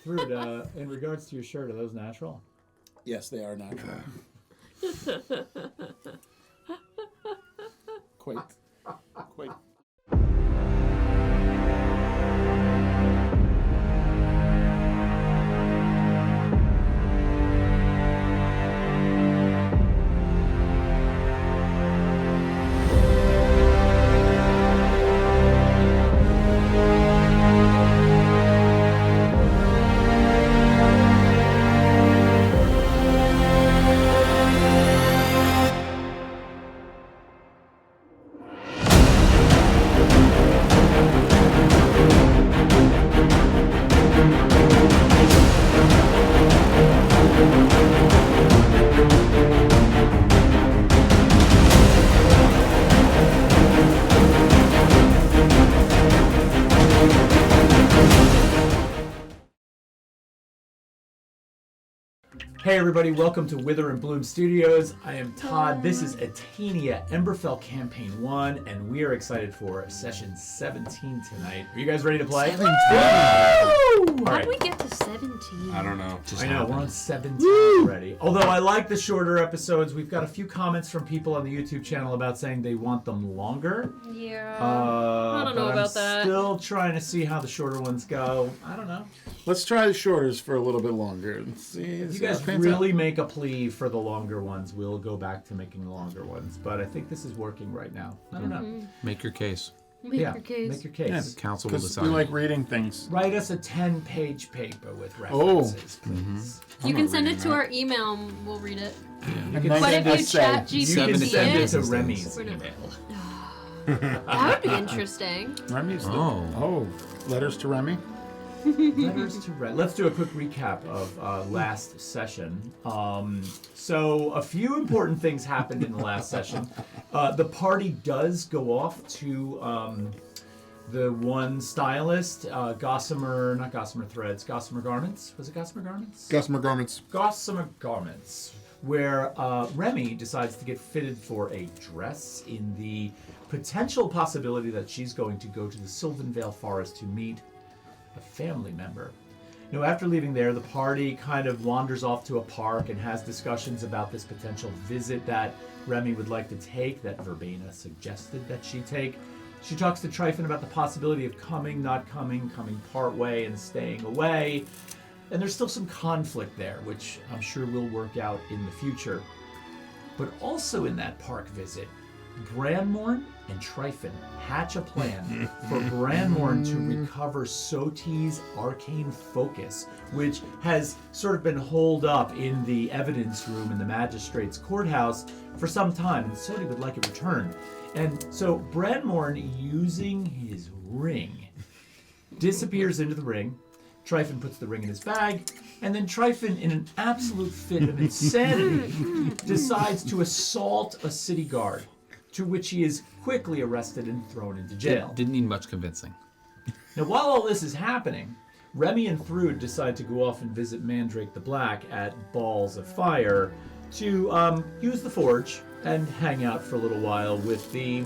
Thrud, in regards to your shirt, are those natural? Yes, they are natural. Quite. Hey everybody, welcome to Wither and Bloom Studios. I am Todd. This is Atania Emberfell Campaign 1, and we are excited for session 17 tonight. Are you guys ready to play? 17! How did we get to 17? I don't know. I know, we're on 17 already. Although I like the shorter episodes. We've got a few comments from people on the YouTube channel about saying they want them longer. Yeah. I don't know about that. Still trying to see how the shorter ones go. I don't know. Let's try the shorters for a little bit longer. If you guys really make a plea for the longer ones, we'll go back to making the longer ones. But I think this is working right now. I don't know. Make your case. Make your case. Make your case. Yes. Council will Because decide. we like reading things. Write us a 10-page paper with references, please. You can send it to our email and we'll read it. And can then But if just you say, chat You can GPT send it it, to Remy's We're not- email. that would be interesting. Remy's Oh. letters to Remy. Letters to Remy. Let's do a quick recap of last session. So a few important things happened in the last session. The party does go off to the one stylist, Gossamer Garments. Was it Gossamer Garments? Gossamer Garments. Gossamer Garments, where Remy decides to get fitted for a dress in the potential possibility that she's going to go to the Sylvanvale Forest to meet a family member. Now, after leaving there, the party kind of wanders off to a park and has discussions about this potential visit that Remy would like to take, that Verbena suggested that she take. She talks to Tryfon about the possibility of coming, not coming, coming part way and staying away. And there's still some conflict there, which I'm sure will work out in the future. But also in that park visit, Branmorn and Tryfon hatch a plan for Branmorn to recover Soti's arcane focus, which has sort of been holed up in the evidence room in the magistrate's courthouse for some time, and Soti would like it returned. And so Branmorn, using his ring, disappears into the ring. Tryfon puts the ring in his bag, and then Tryfon, in an absolute fit of insanity, decides to assault a city guard, to which he is quickly arrested and thrown into jail. Didn't need much convincing. Now, while all this is happening, Remy and Thrud decide to go off and visit Mandrake the Black at Balls of Fire to use the forge and hang out for a little while with the,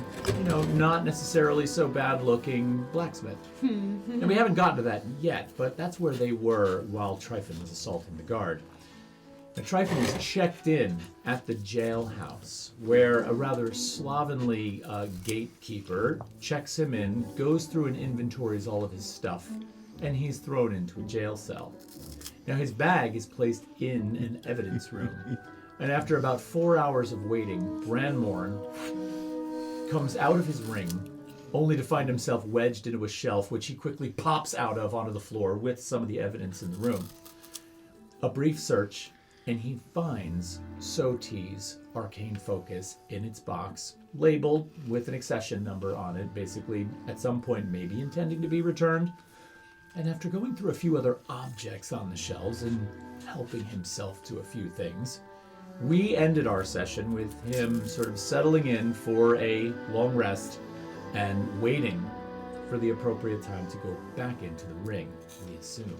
not necessarily so bad-looking blacksmith. And we haven't gotten to that yet, but that's where they were while Tryfon was assaulting the guard. Now, Tryfon is checked in at the jailhouse, where a rather slovenly gatekeeper checks him in, goes through and inventories all of his stuff, and he's thrown into a jail cell. Now, his bag is placed in an evidence room, and after about 4 hours of waiting, Branmorn comes out of his ring, only to find himself wedged into a shelf, which he quickly pops out of onto the floor with some of the evidence in the room. A brief search, and he finds Soti's arcane focus in its box, labeled with an accession number on it, basically at some point maybe intending to be returned. And after going through a few other objects on the shelves and helping himself to a few things, we ended our session with him sort of settling in for a long rest and waiting for the appropriate time to go back into the ring, we assume.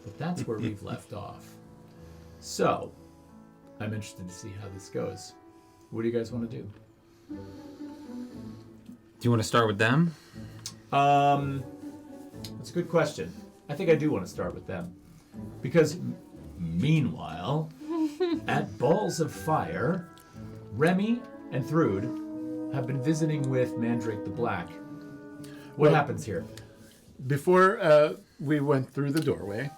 But that's where we've left off. So, I'm interested to see how this goes. What do you guys want to do? Do you want to start with them? That's a good question. I think I do want to start with them. Because meanwhile, at Balls of Fire, Remy and Thrud have been visiting with Mandrake the Black. What happens here? Before we went through the doorway,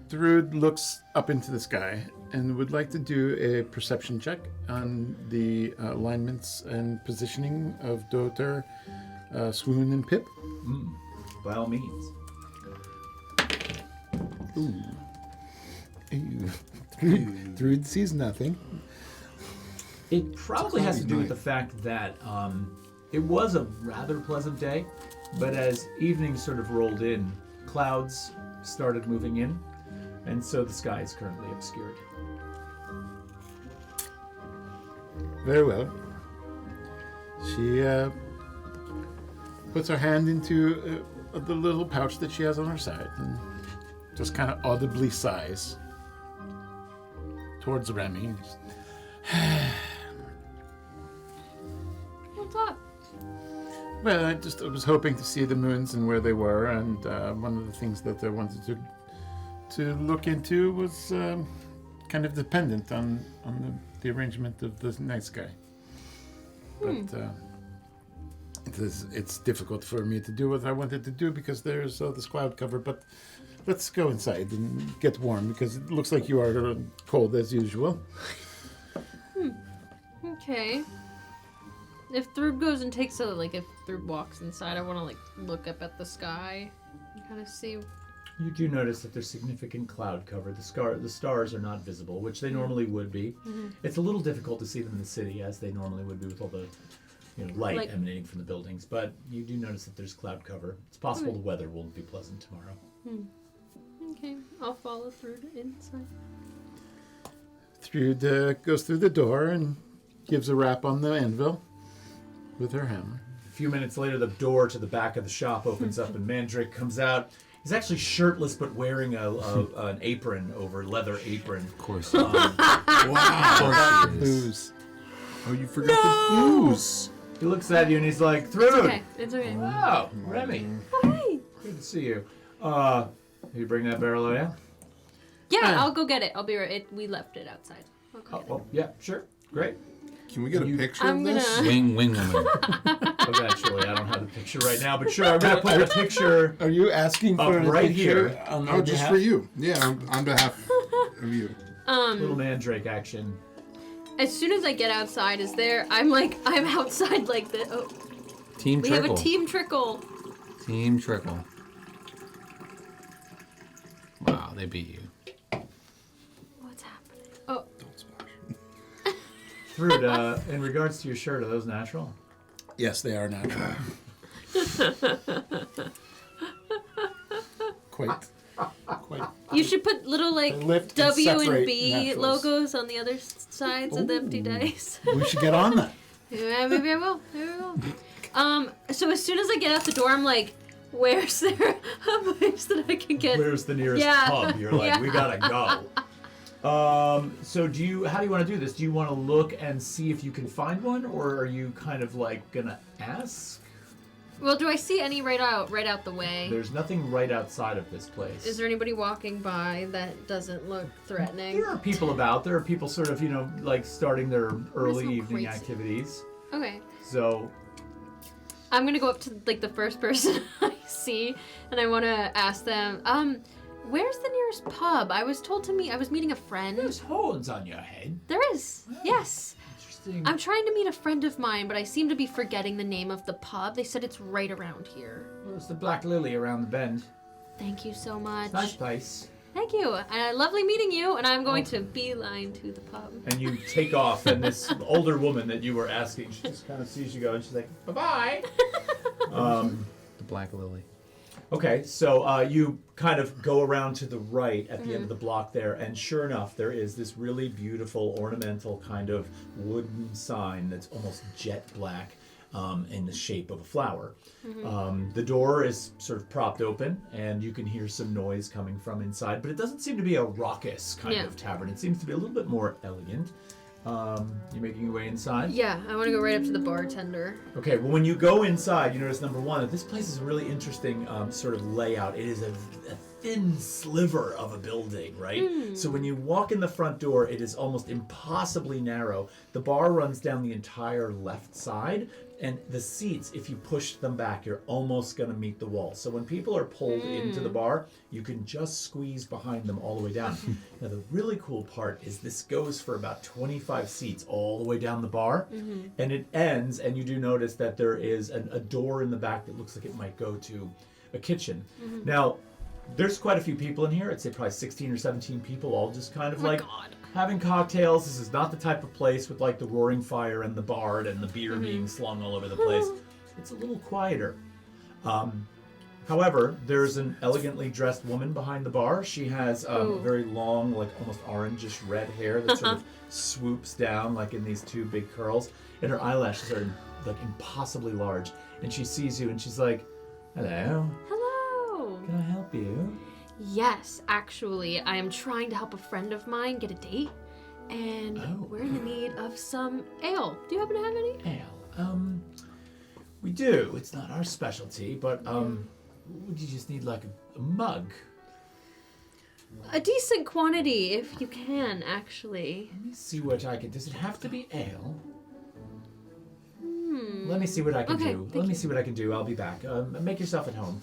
Thrud looks up into the sky and would like to do a perception check on the alignments and positioning of Doter, Swoon, and Pip. By all means. Ooh. Thrud sees nothing. It probably has to do with the fact that it was a rather pleasant day, but as evening sort of rolled in, clouds started moving in, and so the sky is currently obscured. Very well. She puts her hand into the little pouch that she has on her side and just kind of audibly sighs towards Remy. What's up? Well, I was hoping to see the moons and where they were, and one of the things that I wanted to look into was kind of dependent on the arrangement of the night sky. But it's difficult for me to do what I wanted to do because there's this cloud cover. But let's go inside and get warm because it looks like you are cold as usual. Okay. If Thrud goes and takes if Thrud walks inside, I want to look up at the sky and kind of see. You do notice that there's significant cloud cover. The stars are not visible, which they normally would be. It's a little difficult to see them in the city as they normally would be with all the light emanating from the buildings. But you do notice that there's cloud cover. It's possible the weather won't be pleasant tomorrow. Okay, I'll follow Thrud inside. Thrud goes through the door and gives a rap on the anvil with her hammer. A few minutes later, the door to the back of the shop opens up and Mandrake comes out. He's actually shirtless but wearing an apron over leather apron. Of course. Wow. Booze. Oh, you forgot the booze. He looks at you and he's like, Thrud! It's okay. Wow, Remy. Oh, hey! Good to see you. You bring that barrel, yeah? Yeah, I'll go get it. I'll be right. We left it outside. I'll go get it. Well, yeah, sure. Great. Can we get a picture I'm of this? gonna- Wing woman. Eventually, I don't have the picture right now, but sure, I'm going to put a picture Are you asking up for a right picture here. on Oh, just behalf? for you. Yeah, on behalf of you. Little Mandrake action. As soon as I get outside, I'm outside like the. Oh, Team we Trickle. have a team trickle. Team Trickle. Wow, they beat you. What's happening? Oh, Don't splash. Thrud, in regards to your shirt, are those natural? Yes, they are natural. Quite. you should put little They lift and W and separate B naturals. logos on the other sides of the empty dice. We should get on that. Yeah, maybe I will. So as soon as I get out the door, I'm like, where's there a place that I can get? Where's the nearest Yeah. pub? You're like, we gotta go. So how do you want to do this? Do you want to look and see if you can find one, or are you kind of gonna ask? Well, do I see any right out the way? There's nothing right outside of this place. Is there anybody walking by that doesn't look threatening? There are people about. There are people sort of, starting their early no evening crazy. activities. Okay. So, I'm gonna go up to the first person I see, and I want to ask them, where's the nearest pub? I was told I was meeting a friend. there's horns on your head. There is. Yes. Interesting. I'm trying to meet a friend of mine, but I seem to be forgetting the name of the pub. They said it's right around here. There's the Black Lily around the bend. Thank you so much. Nice place. Thank you. Lovely meeting you, and I'm going to beeline to the pub. And you take off, and this older woman that you were asking, she just kind of sees you go, and she's like, bye-bye. The Black Lily. Okay, so you kind of go around to the right at the end of the block there, and sure enough, there is this really beautiful ornamental kind of wooden sign that's almost jet black in the shape of a flower. The door is sort of propped open, and you can hear some noise coming from inside, but it doesn't seem to be a raucous kind of tavern. It seems to be a little bit more elegant. You making your way inside? Yeah, I want to go right up to the bartender. Okay, well, when you go inside, you notice, number one, that this place is a really interesting sort of layout. It is a thin sliver of a building, right? So when you walk in the front door, it is almost impossibly narrow. The bar runs down the entire left side, and the seats, if you push them back, you're almost going to meet the wall. So when people are pulled into the bar, you can just squeeze behind them all the way down. Now, the really cool part is this goes for about 25 seats all the way down the bar, and it ends, and you do notice that there is a door in the back that looks like it might go to a kitchen. Now, there's quite a few people in here. I'd say probably 16 or 17 people, all just kind of having cocktails. This is not the type of place with like the roaring fire and the bard and the beer being slung all over the place. It's a little quieter. However, there's an elegantly dressed woman behind the bar. She has very long, like almost orangish red hair that sort of swoops down like in these two big curls. And her eyelashes are like impossibly large. And she sees you and she's like, "Hello. Hello. Can I help you?" Yes, actually, I am trying to help a friend of mine get a date, and we're in the need of some ale. Do you happen to have any? Ale. We do. It's not our specialty, but would you just need like a mug? A decent quantity, if you can, actually. Let me see what I can. Does it have to be ale? Let me see what I can do. Let me see what I can do. I'll be back. Make yourself at home.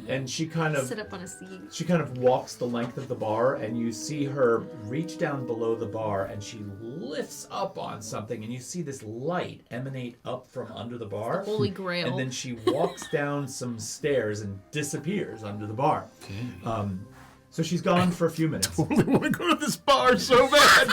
And she kind of Sit up on a seat. She kind of walks the length of the bar, and you see her reach down below the bar, and she lifts up on something, and you see this light emanate up from under the bar. The Holy Grail. And then she walks down some stairs and disappears under the bar. So she's gone for a few minutes. totally want to go to this bar so bad.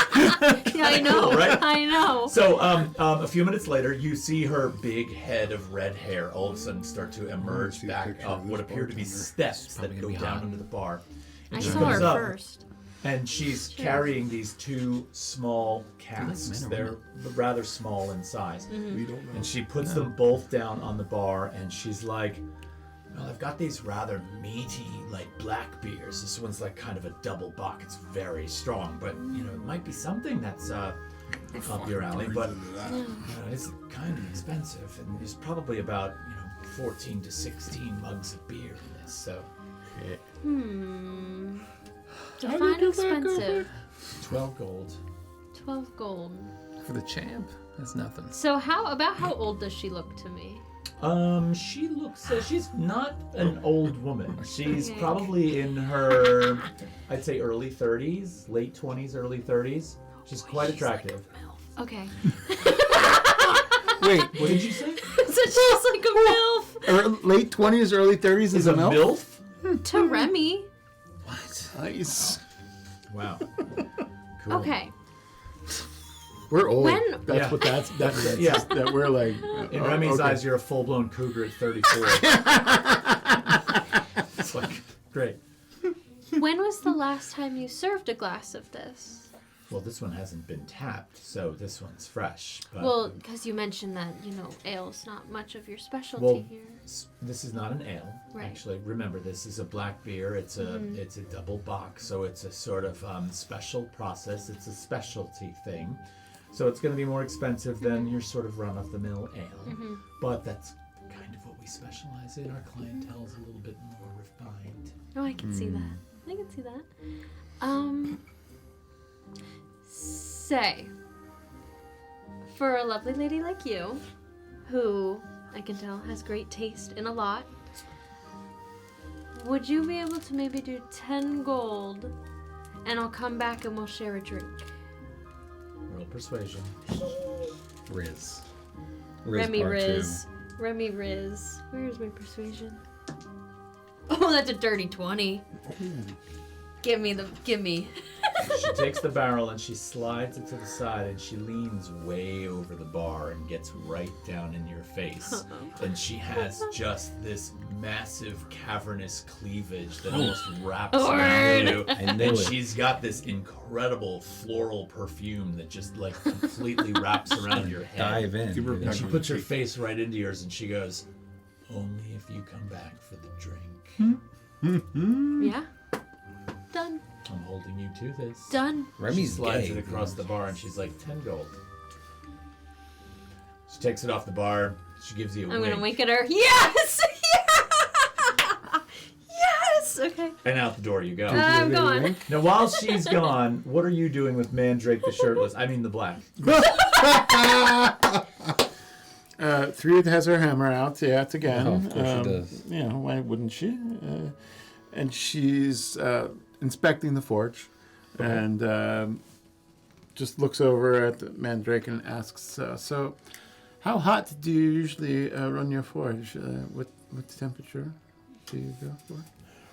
Yeah, I know. Cool, right? I know. So a few minutes later, you see her big head of red hair all of a sudden start to emerge see a back picture up of what this appear to be bartender. steps that probably go gonna be down hot. under the bar. I she saw comes her up, first. and she's carrying these two small casks. men or They're rather small in size. We don't know. And she puts them both down on the bar, and she's like, "Well, I've got these rather meaty, like black beers. This one's like kind of a double buck. It's very strong, but it might be something that's up your alley. But it's kind of expensive, and there's probably about 14 to 16 mugs of beer in this. So Define expensive. 12 gold. 12 gold. For the champ, that's nothing. So how old does she look to me? She looks. She's not an old woman. She's Okay. probably in her, I'd say, early 30s, late 20s, early 30s. She's quite attractive. Okay. Wait, What did you say? So she's like a MILF. late 20s, early 30s is a MILF? To Remy. What? Nice. Wow. Cool. Okay. We're old. When- That's Yeah. what that's Yeah. just that we're like. In oh, Remy's okay. eyes, you're a full-blown cougar at 34. It's like, great. When was the last time you served a glass of this? Well, this one hasn't been tapped, so this one's fresh. But, Well, because you mentioned that, ale's not much of your specialty Well, here. this is not an ale. Right. Actually, remember, this is a black beer. It's a double box, so it's a sort of special process. It's a specialty thing. So it's going to be more expensive than your sort of run-of-the-mill ale. But that's kind of what we specialize in. Our clientele's a little bit more refined. Oh, I can see that. I can see that. Say, for a lovely lady like you, who I can tell has great taste in a lot, would you be able to maybe do 10 gold, and I'll come back and we'll share a drink? Roll persuasion. Riz. Remy part Riz. Remy Riz. Where's my persuasion? Oh, that's a dirty 20. Give me. She takes the barrel and she slides it to the side and she leans way over the bar and gets right down in your face. And she has just this massive cavernous cleavage that almost wraps around you. I knew And it. she's got this incredible floral perfume that just like completely wraps around your head. Dive in. Give her dude. And she puts her face right into yours and she goes, "Only if you come back for the drink." Yeah? Done. I'm holding you to this. Done. She Remy's slides gay. it across the bar and she's like, 10 gold. She takes it off the bar. She gives you a I'm wink. gonna wink at her. Yes! Yeah! Yes! Okay. And out the door you go. I'm gone. Wink. Now, while she's gone, what are you doing with Mandrake the shirtless? I mean the black. Thrud has her hammer out yet again. Oh, of course she does. You know, why wouldn't she? And she's inspecting the forge, and just looks over at Mandrake and asks, "So, how hot do you usually run your forge? What temperature do you go for?"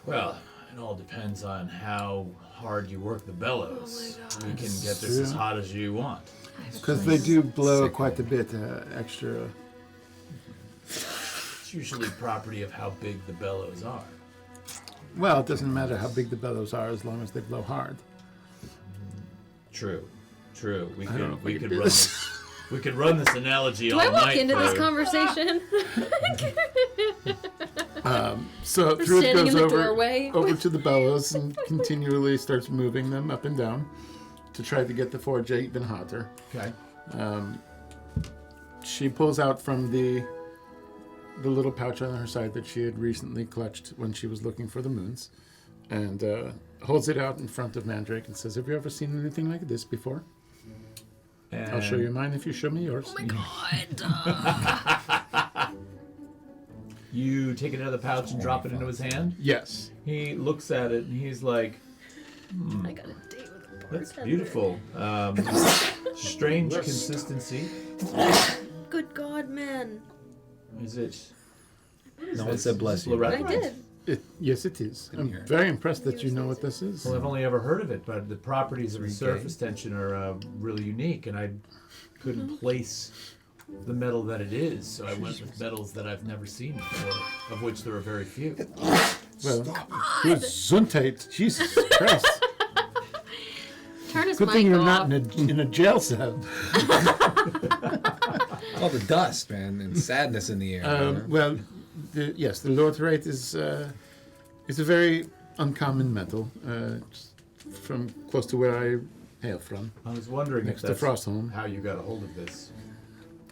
Well, it all depends on how hard you work the bellows. Oh We can get this as hot as you want. Because they do blow quite a bit extra. It's usually property of how big the bellows are. Well, it doesn't matter how big the bellows are as long as they blow hard. True. We I don't know could if we I can could do run this. this. We could run this analogy Do all I walk night into this through. conversation? So We're Thrud standing goes in the over doorway. over to the bellows and continually starts moving them up and down to try to get the forge even hotter. Okay. She pulls out from the little pouch on her side that she had recently clutched when she was looking for the moons, and holds it out in front of Mandrake and says, "Have you ever seen anything like this before? I'll show you mine if you show me yours." Oh my god. You take it out of the pouch and drop it into his hand. Yes. He looks at it and he's like, I got a date with a bartender. "That's beautiful. Strange consistency. Good God, man. Is it?" No one said bless you. Loretta? I did. Yes, it is. I'm hear it. very impressed that you know what this is. Well, I've only ever heard of it, but the properties of the Three surface tension are really unique, and I couldn't place the metal that it is, so I went with metals that I've never seen before, of which there are very few. Well, good Gesundheit. Jesus Christ. Turn his Good mic thing you're off. not in a jail cell. It's all the dust, man, and sadness in the air. man. Well, yes, the loriterite is a very uncommon metal from close to where I hail from, I was wondering next if to that's Frostholm. how you got a hold of this.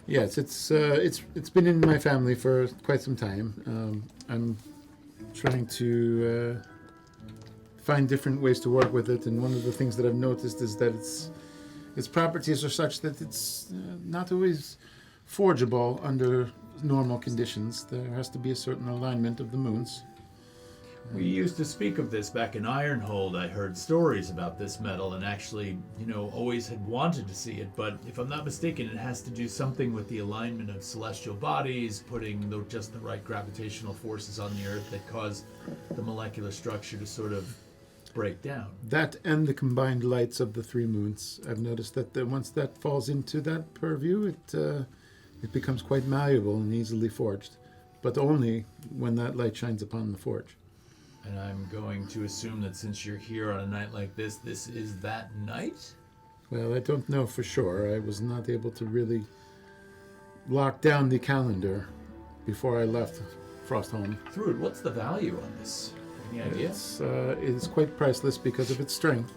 Yes, it's been in my family for quite some time. I'm trying to find different ways to work with it, and one of the things that I've noticed is that its properties are such that it's not always forgeable under normal conditions. There has to be a certain alignment of the moons. We used to speak of this back in Ironhold. I heard stories about this metal and actually, always had wanted to see it. But if I'm not mistaken, it has to do something with the alignment of celestial bodies, putting just the right gravitational forces on the Earth that cause the molecular structure to sort of break down. That and the combined lights of the three moons. I've noticed that once that falls into that purview, it becomes quite malleable and easily forged, but only when that light shines upon the forge. And I'm going to assume that since you're here on a night like this is that night? Well, I don't know for sure. I was not able to really lock down the calendar before I left Frostholm. Thrud, what's the value on this? Any idea? It is quite priceless because of its strength.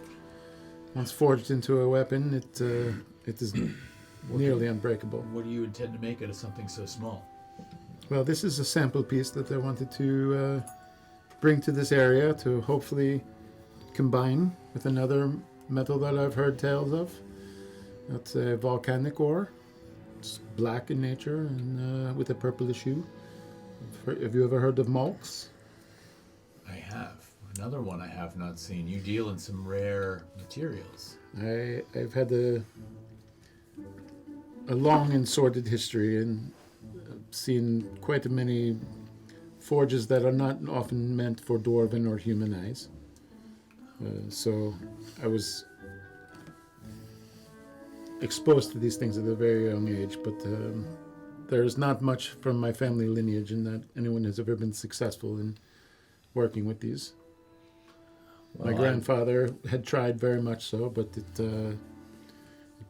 Once forged into a weapon, it is nearly unbreakable. What do you intend to make out of something so small? Well, this is a sample piece that I wanted to bring to this area to hopefully combine with another metal that I've heard tales of. That's a volcanic ore. It's black in nature and with a purplish hue. Have you ever heard of malks? I have. Another one I have not seen. You deal in some rare materials. I've had a long and sordid history and seen quite many forges that are not often meant for dwarven or human eyes. So I was exposed to these things at a very young age, but there's not much from my family lineage in that anyone has ever been successful in working with these. Well, My grandfather had tried very much so, but it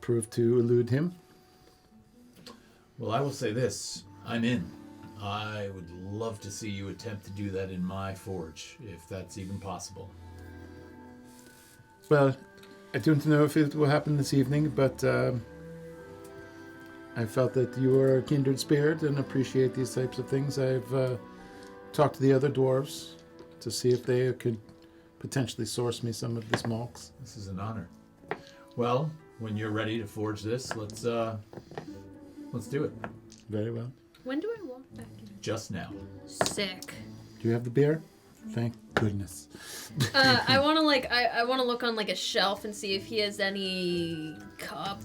proved to elude him. Well, I will say this. I'm in. I would love to see you attempt to do that in my forge, if that's even possible. Well, I don't know if it will happen this evening, but I felt that you are a kindred spirit and appreciate these types of things. I've talked to the other dwarves to see if they could potentially source me some of the smokes. This is an honor. Well, when you're ready to forge this, let's do it. Very well. When do I walk back in? Just now. Sick. Do you have the beer? Thank goodness. I want to I want to look on like a shelf and see if he has any cup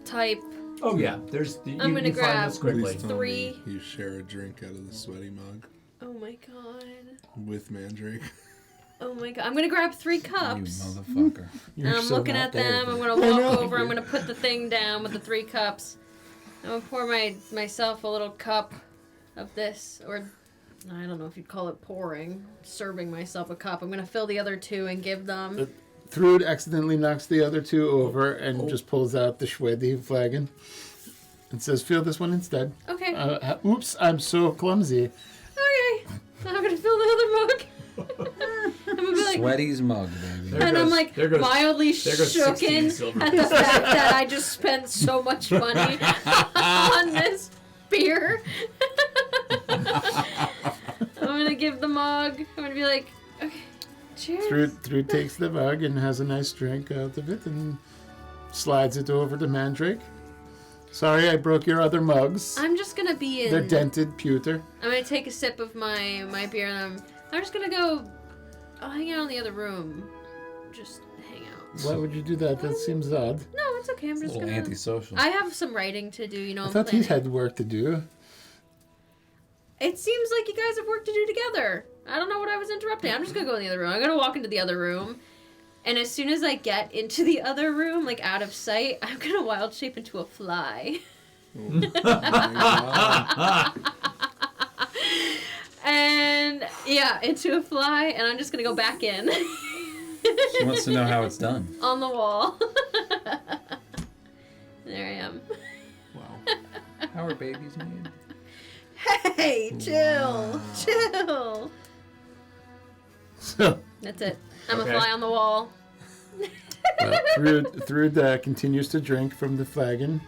type. Oh yeah, there's. I'm gonna you grab find this quickly. Please tell 3. me you share a drink out of the sweaty mug Oh my god. with Mandrake. Oh my god. I'm gonna grab 3 You cups. motherfucker. And I'm so looking not at them. there. I'm gonna walk over. I'm gonna put the thing down with the 3 cups. I'm gonna pour myself a little cup of this, or I don't know if you'd call it pouring, serving myself a cup. I'm gonna fill the other 2 and give them. Thrud accidentally knocks the other 2 over and just pulls out the Schwedi flagon and says, fill this one instead. Okay. Oops, I'm so clumsy. Okay. I'm gonna fill the other mug. I'm gonna be like, Sweaty's mug, baby. There and goes- I'm like there goes- mildly there goes 16 shooken silver at the fact that I just spent so much money on this beer. I'm gonna give the mug. I'm gonna be like, okay, cheers. Thrud takes the mug and has a nice drink out of it and slides it over to Mandrake. Sorry, I broke your other mugs. I'm just gonna be in. They're dented pewter. I'm gonna take a sip of my beer and I'm just gonna go. I'll hang out in the other room. Just hang out. Why would you do that? That seems odd. No, it's okay. I'm A just little gonna. antisocial. I have some writing to do. You know. I I'm thought he planning. had work to do. It seems like you guys have work to do together. I don't know what I was interrupting. I'm just gonna go in the other room. I'm gonna walk into the other room, and as soon as I get into the other room, like out of sight, I'm gonna wild shape into a fly. Oh my God. And yeah, into a fly, and I'm just gonna go back in. She wants to know how it's done. On the wall. There I am. Wow. How are babies made? Hey, chill, chill. So, That's it. I'm Okay. a fly on the wall. Thrud continues to drink from the flagon,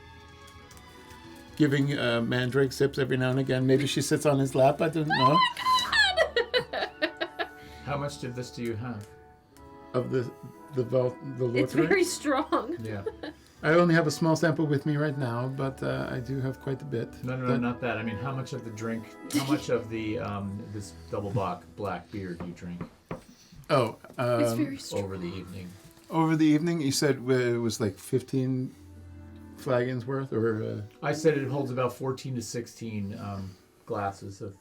giving Mandrake sips every now and again. Maybe she sits on his lap. I don't know. How much of this do you have? Of the It's Lotharing. very strong. Yeah. I only have a small sample with me right now, but I do have quite a bit. No, not that. I mean, how much of the drink? How much of the this double black beer do you drink Oh, It's very strong. over the evening? over the evening, you said it was like 15 flagons worth, or I said it holds about 14 to 16 glasses of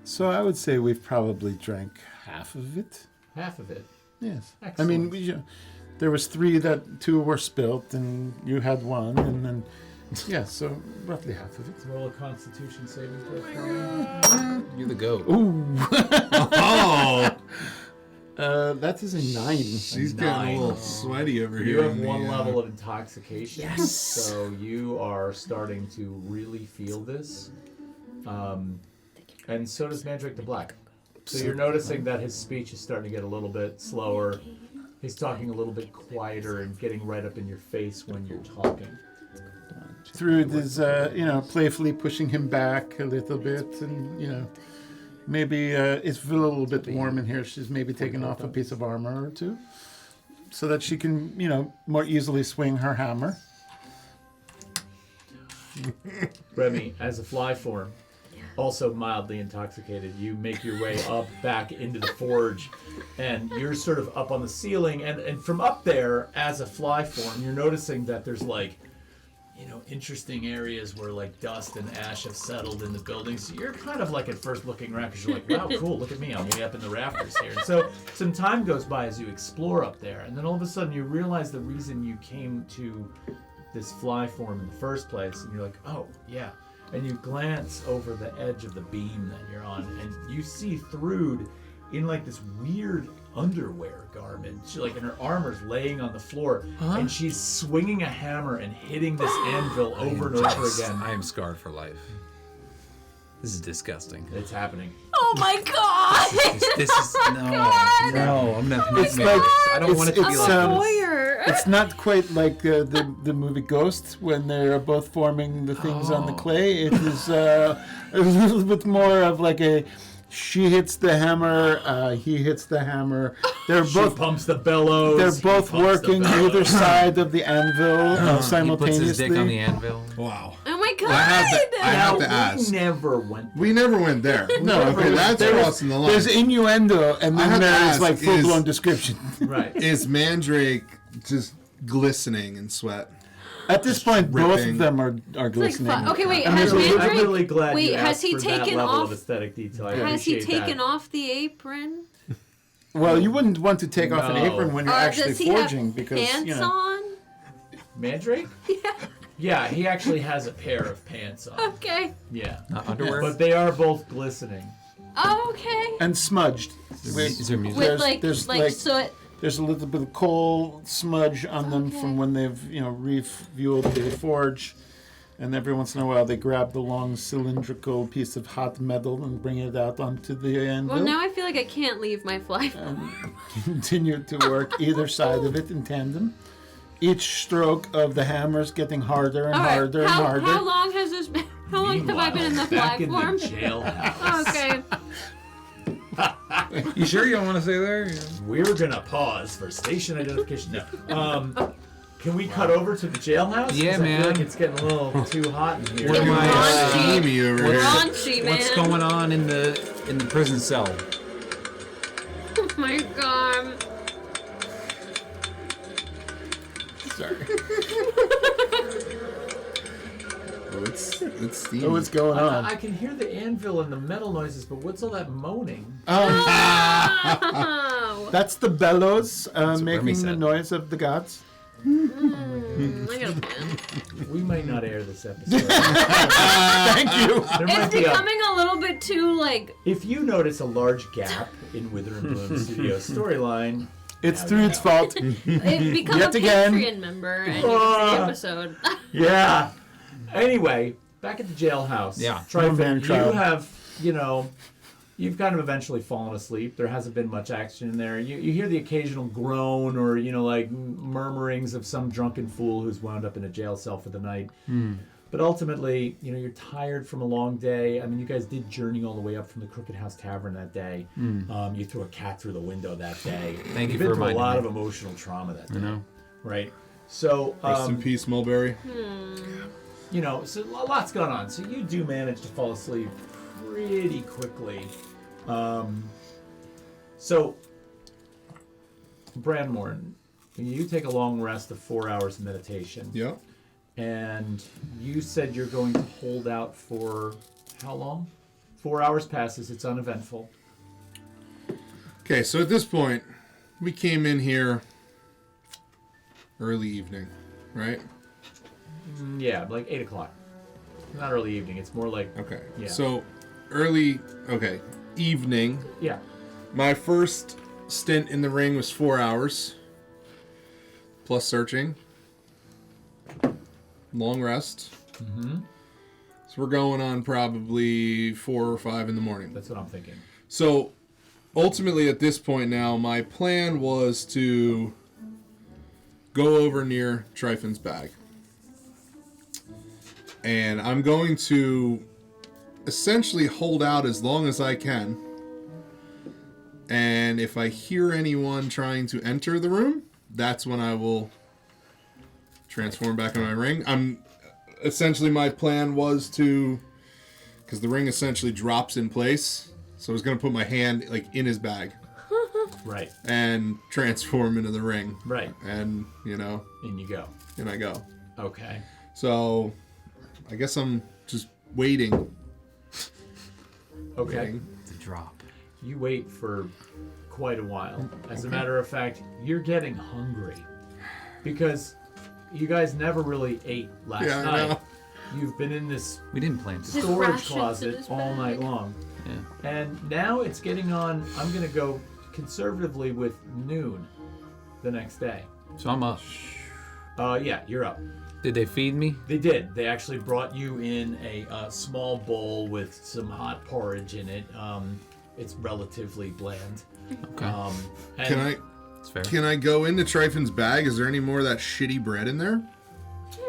so I would say we've probably drank half of it. half of it. Yes, Excellent. I mean there was 3 that 2 were spilt, and you had 1, and then yeah, so roughly half of it. Roll a Constitution saving throw for me. You're the goat. Ooh, Oh, that is a 9. she's getting a little sweaty over here. You have in the, 1 level of intoxication. Yes. So you are starting to really feel this. And so does Mandrake the Black. So you're noticing that his speech is starting to get a little bit slower. He's talking a little bit quieter and getting right up in your face when you're talking. Thrud is playfully pushing him back a little bit, and maybe it's a little bit warm in here. She's maybe taken off a piece of armor or 2, so that she can more easily swing her hammer. Remy, as a fly form, also mildly intoxicated, you make your way up back into the forge, and you're sort of up on the ceiling, and from up there, as a fly form, you're noticing that there's interesting areas where dust and ash have settled in the building. So you're kind of at first looking around because you're like, wow, cool, look at me, I'm way up in the rafters here. And so some time goes by as you explore up there, and then all of a sudden you realize the reason you came to this fly form in the first place, and you're like, oh, yeah. And you glance over the edge of the beam that you're on, and you see Thrud in this weird underwear garment. She and her armor's laying on the floor, and she's swinging a hammer and hitting this anvil over and over again. I am scarred for life. This is disgusting. It's happening. Oh my god! This is no. I'm not. It's like I don't want it to be I'm like a this. voyeur. it's not quite like the movie Ghost when they're both forming the things on the clay. It is a little bit more of like a. She hits the hammer. He hits the hammer. They're She both. pumps the bellows. They're he both pumps the working bellows. either side of the anvil He puts simultaneously. his dick on the anvil. Wow. Oh my god! I have to Now, ask. we never went. We never went there. No, okay, that's crossing the line. There's innuendo, and I then have to there's ask, like full-blown is- description. Right. Is Mandrake just glistening in sweat? At this point, both Dripping. of them are It's like glistening. fun. Okay, wait. And Has there's a little- I'm Mandrake? really glad Wait, you has asked he for that taken level off? of aesthetic detail. I Has he appreciate taken that. off the apron? Well, you wouldn't want to take off an No. apron when you're Or actually does he forging have because pants you know. on? Mandrake? Yeah. Yeah, he actually has a pair of pants on. Okay. Yeah. Not underwear. But they are both glistening. Oh, okay. And smudged. Is there music? With there's like soot. there's a little bit of coal smudge on them Okay. from when they've refueled the forge, and every once in a while they grab the long cylindrical piece of hot metal and bring it out onto the anvil. Well, now I feel like I can't leave my fly. And continue to work either side of it in tandem. Each stroke of the hammer's getting harder and All right. harder and harder. How long has this been? How long have I been in the Back fly in form? the jailhouse. Okay. You sure you don't want to stay there? We're gonna pause for station identification. No. Can we cut over to the jailhouse? 'Cause Yeah, I man. feel like it's getting a little too hot in here. What am I, Raunchy. Steamy over here. Raunchy, man. What's going on in the prison cell? Oh my god. Sorry. Oh, it's steamy. Oh, what's going on? I can hear the anvil and the metal noises, but what's all that moaning? Oh. That's the bellows what Remy making the said. noise of the gods. I gotta pan. We might not air this episode. Thank you. There It's might be becoming a little bit too like. If you notice a large gap in Wither and Bloom Studios storyline, It's Now through you its know. fault. It become Yet a again. Patreon member and you can see the episode. yeah. Anyway, back at the jailhouse. Yeah. Tryfon, Man you child. have, you've kind of eventually fallen asleep. There hasn't been much action in there. You hear the occasional groan or, like murmurings of some drunken fool who's wound up in a jail cell for the night. But ultimately, you're tired from a long day. I mean, you guys did journey all the way up from the Crooked House Tavern that day. You threw a cat through the window that day. Thank you You've been for through a reminding lot me. of emotional trauma that day. I know. Right? So, Rest in peace, Mulberry. so a lot's going on. So you do manage to fall asleep pretty quickly. So, Branmorn, you take a long rest of 4 hours of meditation. Yep. And you said you're going to hold out for how long? 4 hours passes. It's uneventful. Okay, so at this point, we came in here early evening, right? Yeah, like 8 o'clock. Not early evening. It's more like, Okay. Yeah. So evening. yeah. My first stint in the ring was 4 hours, plus searching. Long rest. Mm-hmm. So we're going on probably 4 or 5 in the morning. That's what I'm thinking. So ultimately at this point now, my plan was to go over near Tryfon's bag. And I'm going to essentially hold out as long as I can. And if I hear anyone trying to enter the room, that's when I will transform back in my ring. Essentially my plan was to, because the ring essentially drops in place, so I was going to put my hand like in his bag Right. and transform into the ring. Right. And, In you go. and I go. Okay. So I guess I'm just waiting. Okay. Waiting. The drop. You wait for quite a while. As a matter of fact, you're getting hungry because you guys never really ate last Yeah, I night. know. You've been in this We didn't plan to. His storage rations in closet his all night bag. long. Yeah. And now it's getting on, I'm going to go conservatively with noon the next day. So I'm up. Yeah, you're up. Did they feed me? They did. They actually brought you in a small bowl with some hot porridge in it. It's relatively bland. Okay. And That's fair. Can I go into Tryfon's bag? Is there any more of that shitty bread in there?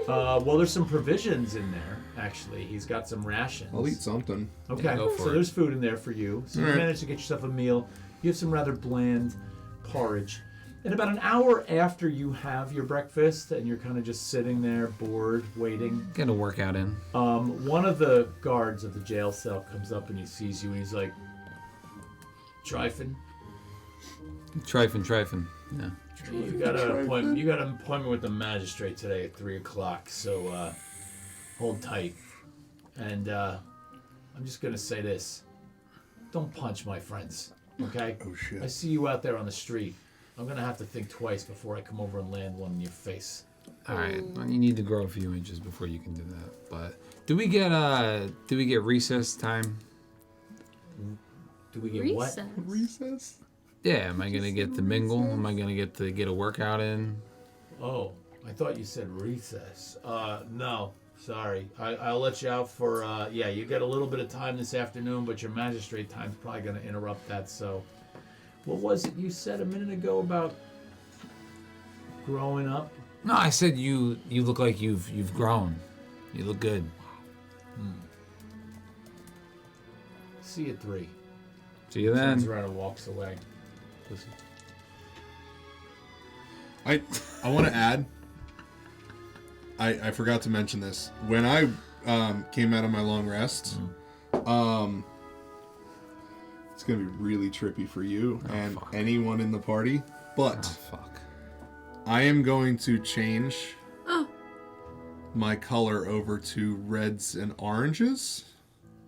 Well, there's some provisions in there, actually. He's got some rations. I'll eat something. Okay, Yeah, go for so it. there's food in there for you. So you Alright. managed to get yourself a meal. You have some rather bland porridge. And about an hour after you have your breakfast and you're kind of just sitting there bored, waiting, Get a workout in. one of the guards of the jail cell comes up and he sees you and he's like, Tryfon, Tryfon. Yeah. you got an appointment. You got an appointment with the magistrate today at 3:00. So hold tight. And I'm just gonna say this: don't punch my friends, okay? Oh shit. I see you out there on the street. I'm gonna have to think twice before I come over and land one in your face. All right. Well, you need to grow a few inches before you can do that. But do we get recess time? Do we get what? Recess. Recess? Yeah. Am I gonna get to mingle? Am I gonna get to get a workout in? Oh, I thought you said recess. No. Sorry. I'll let you out for, yeah, you get a little bit of time this afternoon, but your magistrate time's probably going to interrupt that, so. What was it you said a minute ago about growing up? No, I said you look like you've grown. You look good. See you at 3. See you Turns then. around and walks away. Listen. I want to add. I forgot to mention this. When I came out of my long rest, it's gonna be really trippy for you and fuck. anyone in the party. But Oh fuck. I am going to change my color over to reds and oranges.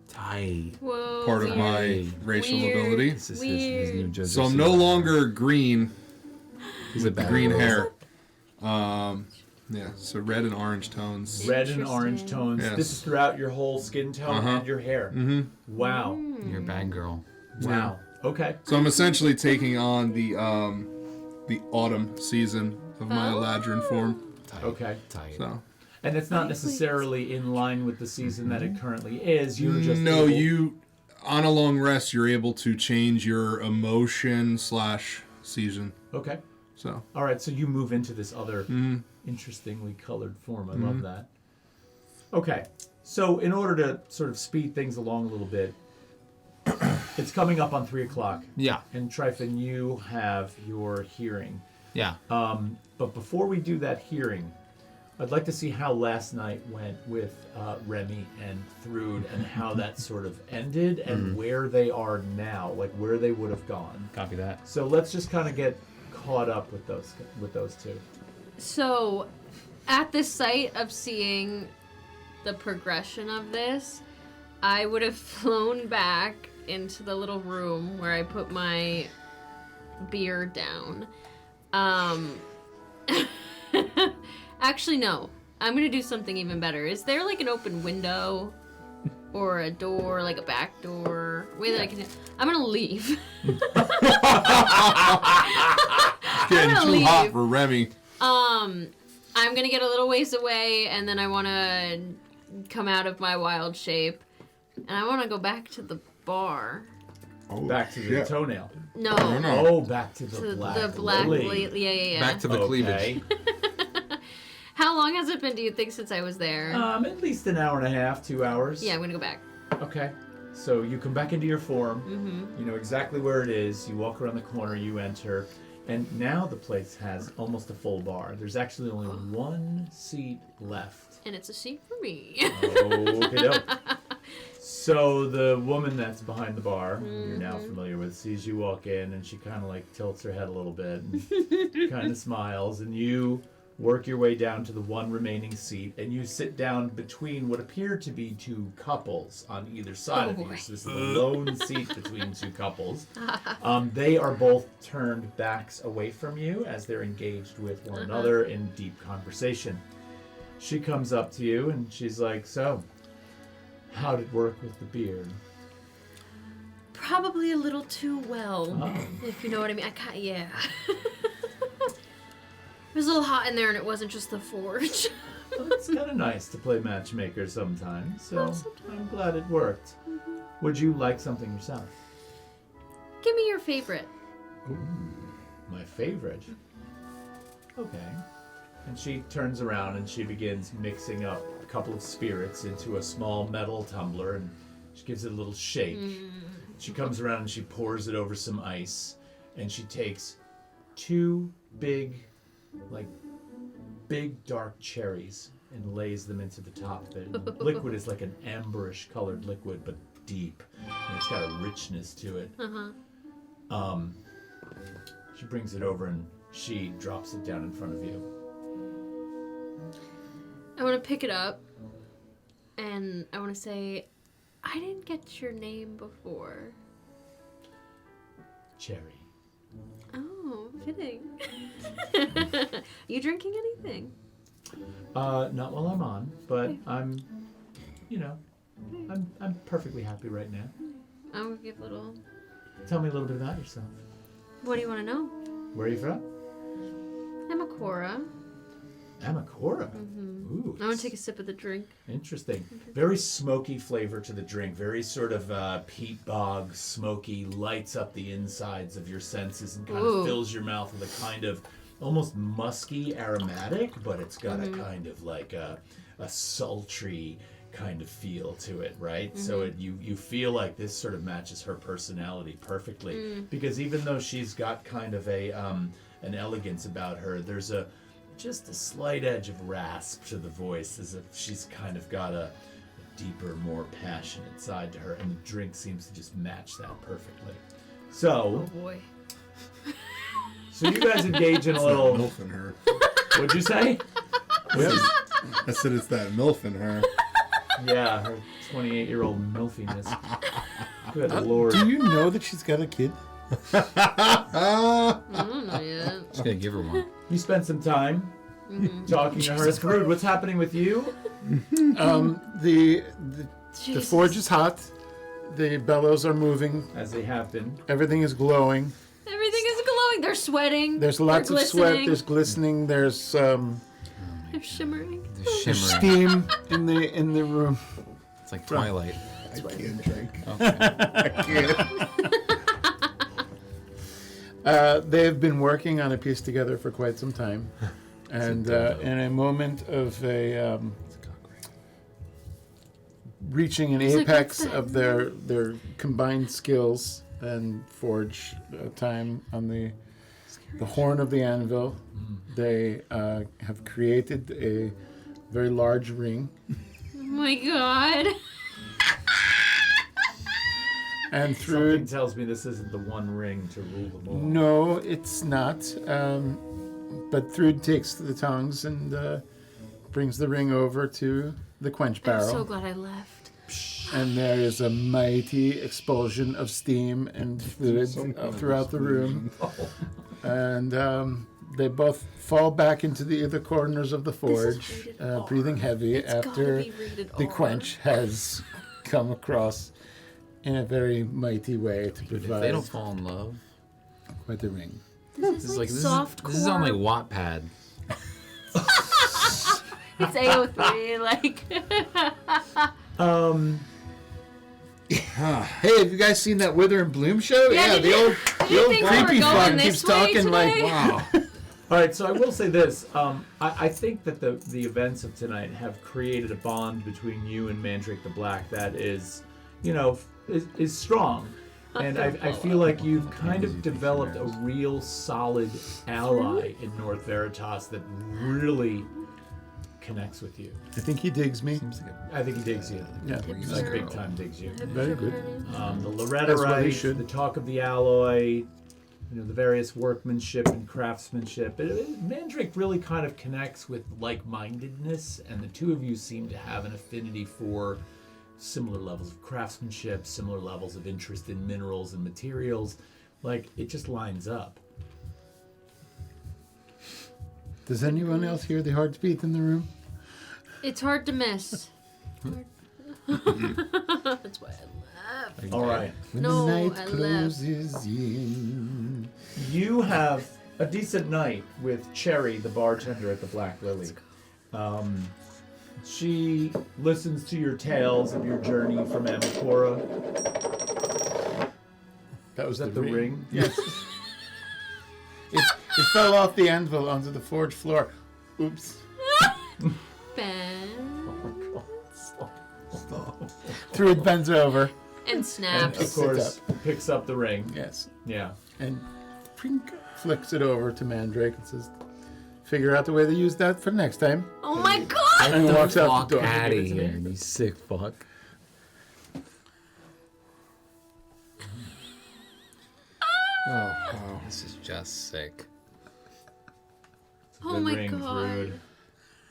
Tight. Whoa. Part of my Weird. racial Weird. ability. This is his new judge. So I'm no longer green He's a with the bad green boy. hair. Yeah, so red and orange tones. Red and orange Interesting. tones. Yes. This is throughout your whole skin tone and your hair. Mm-hmm. Wow. You're a bad girl. Wow. Okay. So I'm essentially taking on the autumn season of my Eladrin form. Tight. Okay. Tight. So And it's not necessarily in line with the season that it currently is. You're just no, able- you on a long rest, you're able to change your emotion / season. Okay. So All right, so you move into this other interestingly colored form. I love that. Okay, so in order to sort of speed things along a little bit, it's coming up on 3:00, Yeah. and Tryfon, you have your hearing. Yeah. But before we do that hearing, I'd like to see how last night went with Remy and Thrud and how that sort of ended and where they are now, like where they would have gone. Copy that. So let's just kind of get caught up with those two. So, at the sight of seeing the progression of this, I would have flown back into the little room where I put my beer down. Actually, no. I'm gonna do something even better. Is there like an open window or a door, like a back door, way that I can? I'm gonna leave. it's getting gonna too hot leave. for Remy. I'm gonna get a little ways away, and then I want to come out of my wild shape, and I want to go back to the bar. Oh, Back to the shit. toenail. No, No. Oh, back to to the black. the black lily. yeah. Back to the cleavage. Okay. How long has it been, do you think, since I was there? At least an hour and a half, 2 hours. Yeah, I'm gonna go back. Okay. So you come back into your form. Mm-hmm. You know exactly where it is. You walk around the corner. You enter, and now the place has almost a full bar. There's actually only one seat left. And it's a seat for me. Okay. So the woman that's behind the bar, you're now familiar with, sees you walk in, and she kind of like tilts her head a little bit, and kind of smiles, and you work your way down to the one remaining seat, and you sit down between what appear to be two couples on either side of you. boy. So this is the lone seat between two couples. They are both turned backs away from you as they're engaged with one another in deep conversation. She comes up to you and she's like, "So, how did it work with the beer?" Probably a little too well, Oh. if you know what I mean. Yeah. It was a little hot in there, and it wasn't just the forge. It's kind of nice to play matchmaker sometimes, so I'm glad it worked. Would you like something yourself? Give me your favorite. My favorite? Okay. And she turns around and she begins mixing up a couple of spirits into a small metal tumbler, and she gives it a little shake. She comes around and she pours it over some ice, and she takes 2 big dark cherries and lays them into the top of it. And the liquid is like an amberish colored liquid, but deep. And it's got a richness to it. She brings it over and she drops it down in front of you. I want to pick it up, and I want to say, I didn't get your name before. Cherry. Oh, fitting. You drinking anything? Not while I'm on, but I'm perfectly happy right now. I'm gonna give a little. Tell me a little bit about yourself. What do you want to know? Where are you from? I'm a Cora. Amakora. Ooh. I want to take a sip of the drink. Interesting. Very smoky flavor to the drink. Very sort of peat bog, smoky, lights up the insides of your senses and kind of fills your mouth with a kind of almost musky aromatic, but it's got a kind of like a sultry kind of feel to it, right? So you feel like this sort of matches her personality perfectly, because even though she's got kind of a an elegance about her, there's just a slight edge of rasp to the voice, as if she's kind of got a deeper, more passionate side to her, and the drink seems to just match that perfectly. So, Oh boy. so you guys engage in a little. MILF in her. What'd you say? I said it's that MILF in her. Yeah, her 28-year-old milfiness. Good lord. Do you know that she's got a kid? I don't know yet. Just gotta give her one. You spent some time talking to her. Thrud, what's happening with you? The Jesus. forge is hot. The bellows are moving. As they have been. Everything is glowing. Everything is glowing. They're sweating. There's lots They're of sweat. glistening. There's glistening. There's They're shimmering. The shimmering. steam in the room. It's like Twilight. I can't drink. I can't. They've been working on a piece together for quite some time, and in a moment of reaching an It's like, apex what's that? of their combined skills and forge time on the horn of the anvil, they have created a very large ring. Oh my god. And Something through tells me this isn't the one ring to rule them all. no, it's not. But Thrud takes the tongs and brings the ring over to the quench I'm barrel. so glad I left. And there is a mighty explosion of steam and fluid throughout the room. And they both fall back into the corners of the forge, rated R. breathing heavy It's gotta after be rated the R. quench has come across in a very mighty way to If they provide don't fall in love, quite the ring. This is like soft this is on like Wattpad. It's AO3, like. Hey, have you guys seen that Wither and Bloom show? Yeah, the did old you think we were creepy going fuck this keeps way talking like, today? wow. All right, so I will say this. I think that the events of tonight have created a bond between you and Mandrake the Black that is, is strong. And I feel like you've kind of developed a real solid ally in North Veritas that really connects with you. I think he digs me. Seems like I think he digs you. Yeah, Like big time digs you. very good. The As well he Loretterite, should. the talk of the alloy, the various workmanship and craftsmanship. Mandrake really kind of connects with like-mindedness, and the two of you seem to have an affinity for similar levels of craftsmanship, similar levels of interest in minerals and materials. Like, it just lines up. Does anyone else hear the heartbeat in the room? It's hard to miss. That's why I left. All right. When No, the night I left. closes in. You have a decent night with Cherry, the bartender at the Black Lily. She listens to your tales of your journey from Amakora. That was Was that the ring? Yes. It fell off the anvil onto the forge floor. Oops. Ben. Thrud bends over. And And snaps. of course, picks up the ring. Yes. Yeah. And prink, flicks it over to Mandrake and says, figure out the way to use that for next time. Oh my god! And walks out the door. Out of here, you sick fuck. Oh, wow. This is just sick. Oh Good my ring, god. Thrud.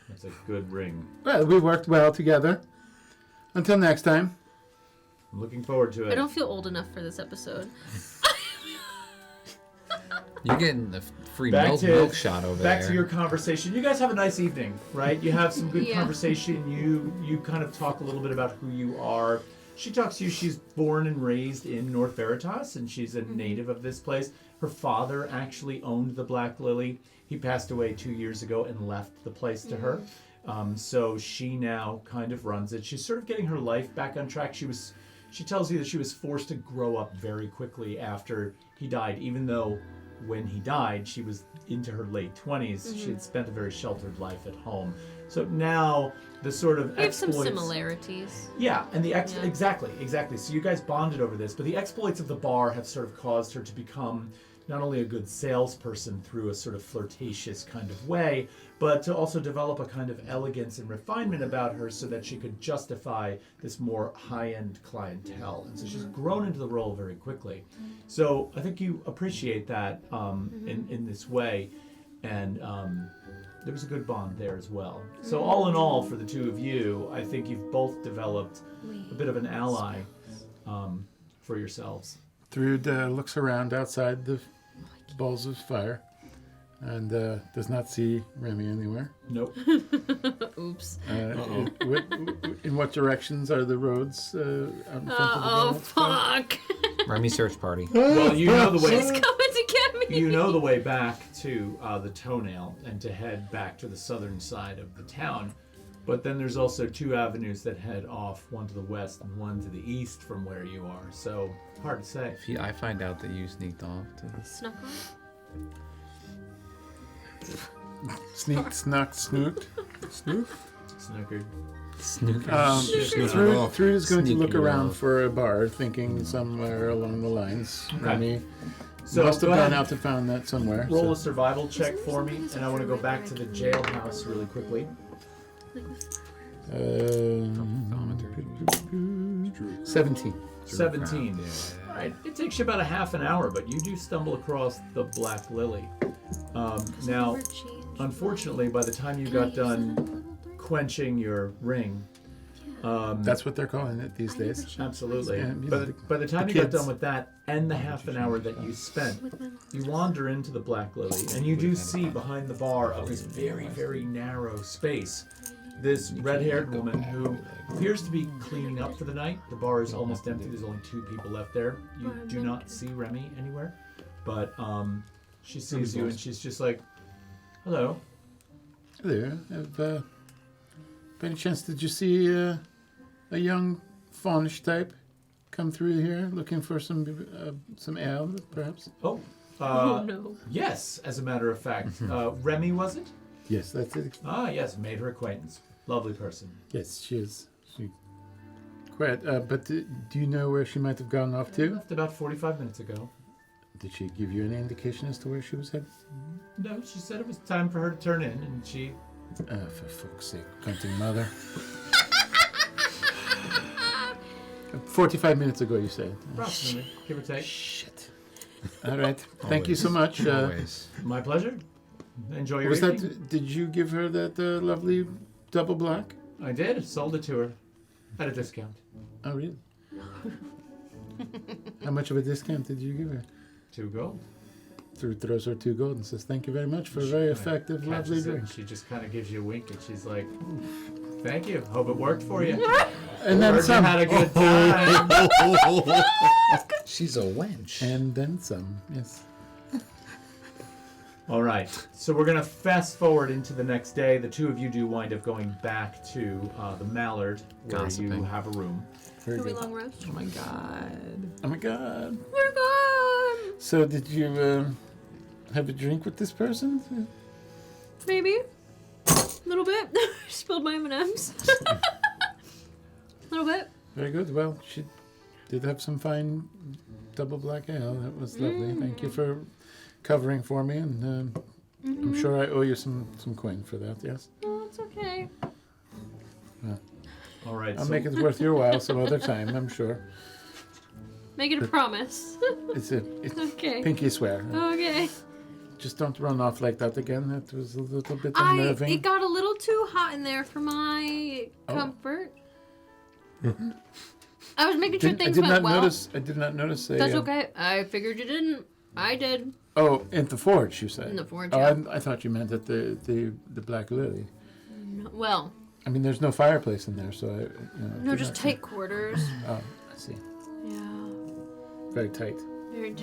That's a good ring. Well, we worked well together. Until next time. I'm looking forward to it. I don't feel old enough for this episode. You're getting the free Back milk shot over back there. to your conversation. You guys have a nice evening, right? You have some good Yeah. conversation. You kind of talk a little bit about who you are. She talks to you. She's born and raised in North Veritas, and she's a native of this place. Her father actually owned the Black Lily. He passed away 2 years ago and left the place to her. So she now kind of runs it. She's sort of getting her life back on track. She tells you that she was forced to grow up very quickly after he died, even though when he died, she was into her late 20s. She had spent a very sheltered life at home. So now the sort of We have some exploits... similarities. Yeah, and the Yeah. exactly. So you guys bonded over this, but the exploits of the bar have sort of caused her to become not only a good salesperson through a sort of flirtatious kind of way, but to also develop a kind of elegance and refinement about her so that she could justify this more high-end clientele. And so she's grown into the role very quickly. So I think you appreciate that in this way, and there was a good bond there as well. So all in all, for the two of you, I think you've both developed a bit of an ally for yourselves. Thrud looks around outside the balls of fire and does not see Remy anywhere. Nope. Oops. In what directions are the roads out in front of the Oh, donuts? fuck. Remy search party. Well, you know the She's way. coming to get me. You know the way back to the toenail and to head back to the southern side of the town. But then there's also two avenues that head off, one to the west and one to the east from where you are. So hard to say. If I find out that you sneaked off to this. Snuck on. Sneak, snuck, snoot. Snookered. Snooker. Thrud is going to look Sneaking around off. for a bar, thinking somewhere along the lines. Okay. Remy So must have go gone ahead. out to find that somewhere. Roll a so- survival check for me, and I want to go back to the jailhouse really quickly. 17. 17. All right, it takes you about a half an hour, but you do stumble across the Black Lily. Now, unfortunately, by the time you got done quenching your ring, That's what they're calling it these days. absolutely. Yeah, you By know, by the time the you got kids. done with that and the half an hour that you spent, you wander into the Black Lily, and you do see behind the bar of this very, very narrow space this red-haired woman who appears to be cleaning up for the night. The bar is almost empty. There's only 2 people left there. You do not see Remy anywhere, but she sees you and she's just like, "Hello." Hello. By any chance, did you see a young faunish type come through here looking for some ale, perhaps? Oh, Oh no. yes. As a matter of fact, Remy was it? Yes, that's it. Ah, yes. Made her acquaintance. Lovely person. Yes, she is. She quite. But do you know where she might have gone off to? Left about 45 minutes ago. Did she give you any indication as to where she was headed? No, she said it was time for her to turn in, and she. For fuck's sake, cunting mother. 45 minutes ago, you said. Approximately, give or take. Shit. All right. Thank you so much. Always. My pleasure. Enjoy your Was evening. that? Did you give her that lovely double black? I did. Sold it to her at a discount. Oh, really? How much of a discount did you give her? 2 gold. Thrud throws her 2 gold and says, "Thank you very much for a very effective, lovely Catches it, drink." and she just kind of gives you a wink, and she's like, "Thank you. Hope it worked for you. And then Heard you some. had a good time." She's a wench. And then some. Yes. All right. So we're going to fast forward into the next day. The two of you do wind up going back to the Mallard, where you Gossiping. have a room. Very Can we good. long rest? Oh my god. Oh my god. We're gone. So did you have a drink with this person? Maybe. A little bit. Spilled my M&Ms. A little bit. Very good. Well, she did have some fine double black ale. That was lovely. Thank you for covering for me, and I'm sure I owe you some coin for that. Yes. Oh, it's okay. All right. I'll so make it worth your while some other time. I'm sure. Make it a promise. It's Okay. pinky swear. Okay. Just don't run off like that again. That was a little bit It unnerving. got a little too hot in there for my comfort. I was making sure I things did went not well. notice. I did not notice. That's okay. I figured you didn't. I did. Oh, in the forge, you said. In the forge, Oh, yeah. I thought you meant at the Black Lily. Well, I mean, there's no fireplace in there, so I. no, did just not- tight quarters. Oh, I see. Yeah. Very tight. Very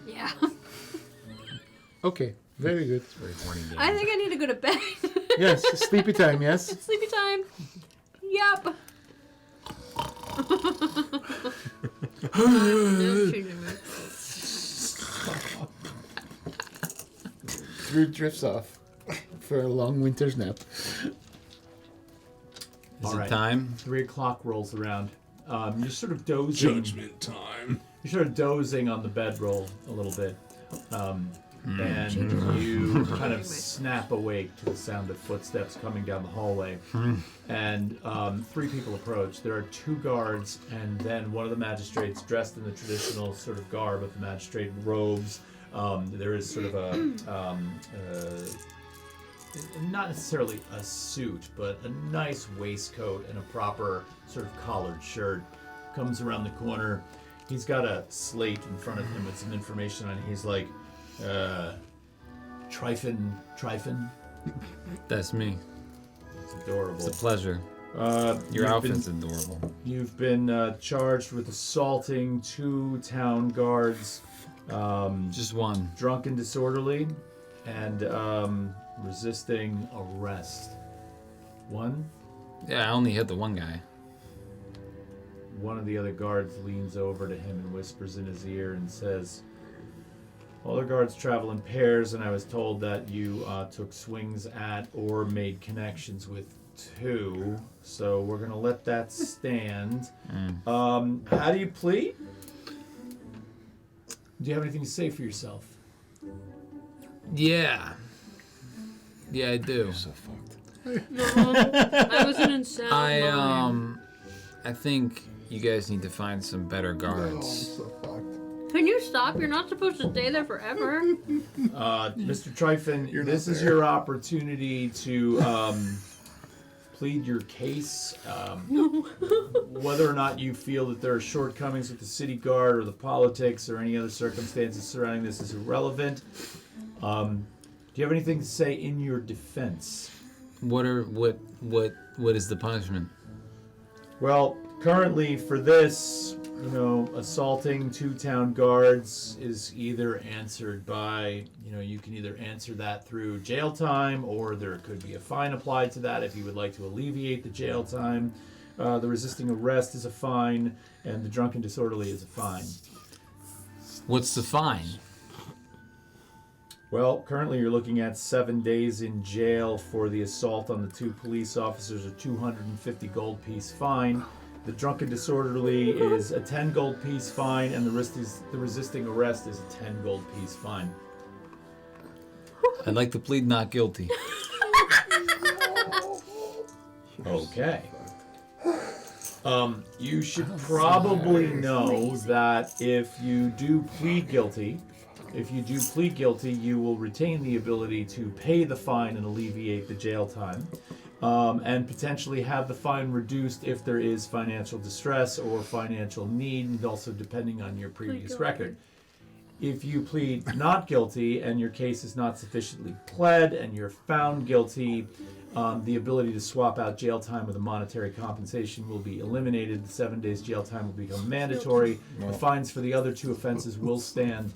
yeah. Okay, very good. Very horny game. I think I need to go to bed. Yes, sleepy time. Yes. Sleepy time. Yep. No changing me. Thrud drifts off for a long winter's nap. Is All it right. time? 3 o'clock rolls around. You're sort of dozing. Judgment time. You're sort of dozing on the bedroll a little bit. And you kind of snap awake to the sound of footsteps coming down the hallway. And 3 people approach. There are 2 guards, and then one of the magistrates dressed in the traditional sort of garb of the magistrate robes. There is sort of not necessarily a suit, but a nice waistcoat and a proper sort of collared shirt. Comes around the corner. He's got a slate in front of him with some information on it. He's like, Tryfon? That's me. It's adorable. It's a pleasure. Your outfit's adorable. You've been charged with assaulting 2 town guards, Just one. drunk and disorderly, and resisting arrest. One Yeah, I only hit the one guy. of the other guards leans over to him and whispers in his ear and says, all the guards travel in pairs, and I was told that you took swings at or made connections with 2, so we're going to let that stand. How do you plead? Do you have anything to say for yourself? Yeah. Yeah, I do. So fucked. I was an insane. I think you guys need to find some better guards. So fucked. Can you stop? You're not supposed to stay there forever. Mr. Tryfon, You're this not is there. your opportunity to plead your case. Whether or not you feel that there are shortcomings with the city guard or the politics or any other circumstances surrounding this is irrelevant. Do you have anything to say in your defense? What is the punishment? Well, currently for this, assaulting 2 town guards is either answered by, you can either answer that through jail time, or there could be a fine applied to that if you would like to alleviate the jail time. The resisting arrest is a fine, and the drunken disorderly is a fine. What's the fine? Well, currently you're looking at 7 days in jail for the assault on the 2 police officers, a 250 gold piece fine. The drunken disorderly is a 10 gold piece fine, and the resisting arrest is a 10 gold piece fine. I'd like to plead not guilty. Okay. You should probably know that if you do plead guilty, you will retain the ability to pay the fine and alleviate the jail time, and potentially have the fine reduced if there is financial distress or financial need, and also depending on your previous record. If you plead not guilty and your case is not sufficiently pled and you're found guilty, the ability to swap out jail time with a monetary compensation will be eliminated. The 7 days jail time will become mandatory. The fines for the other 2 offenses will stand.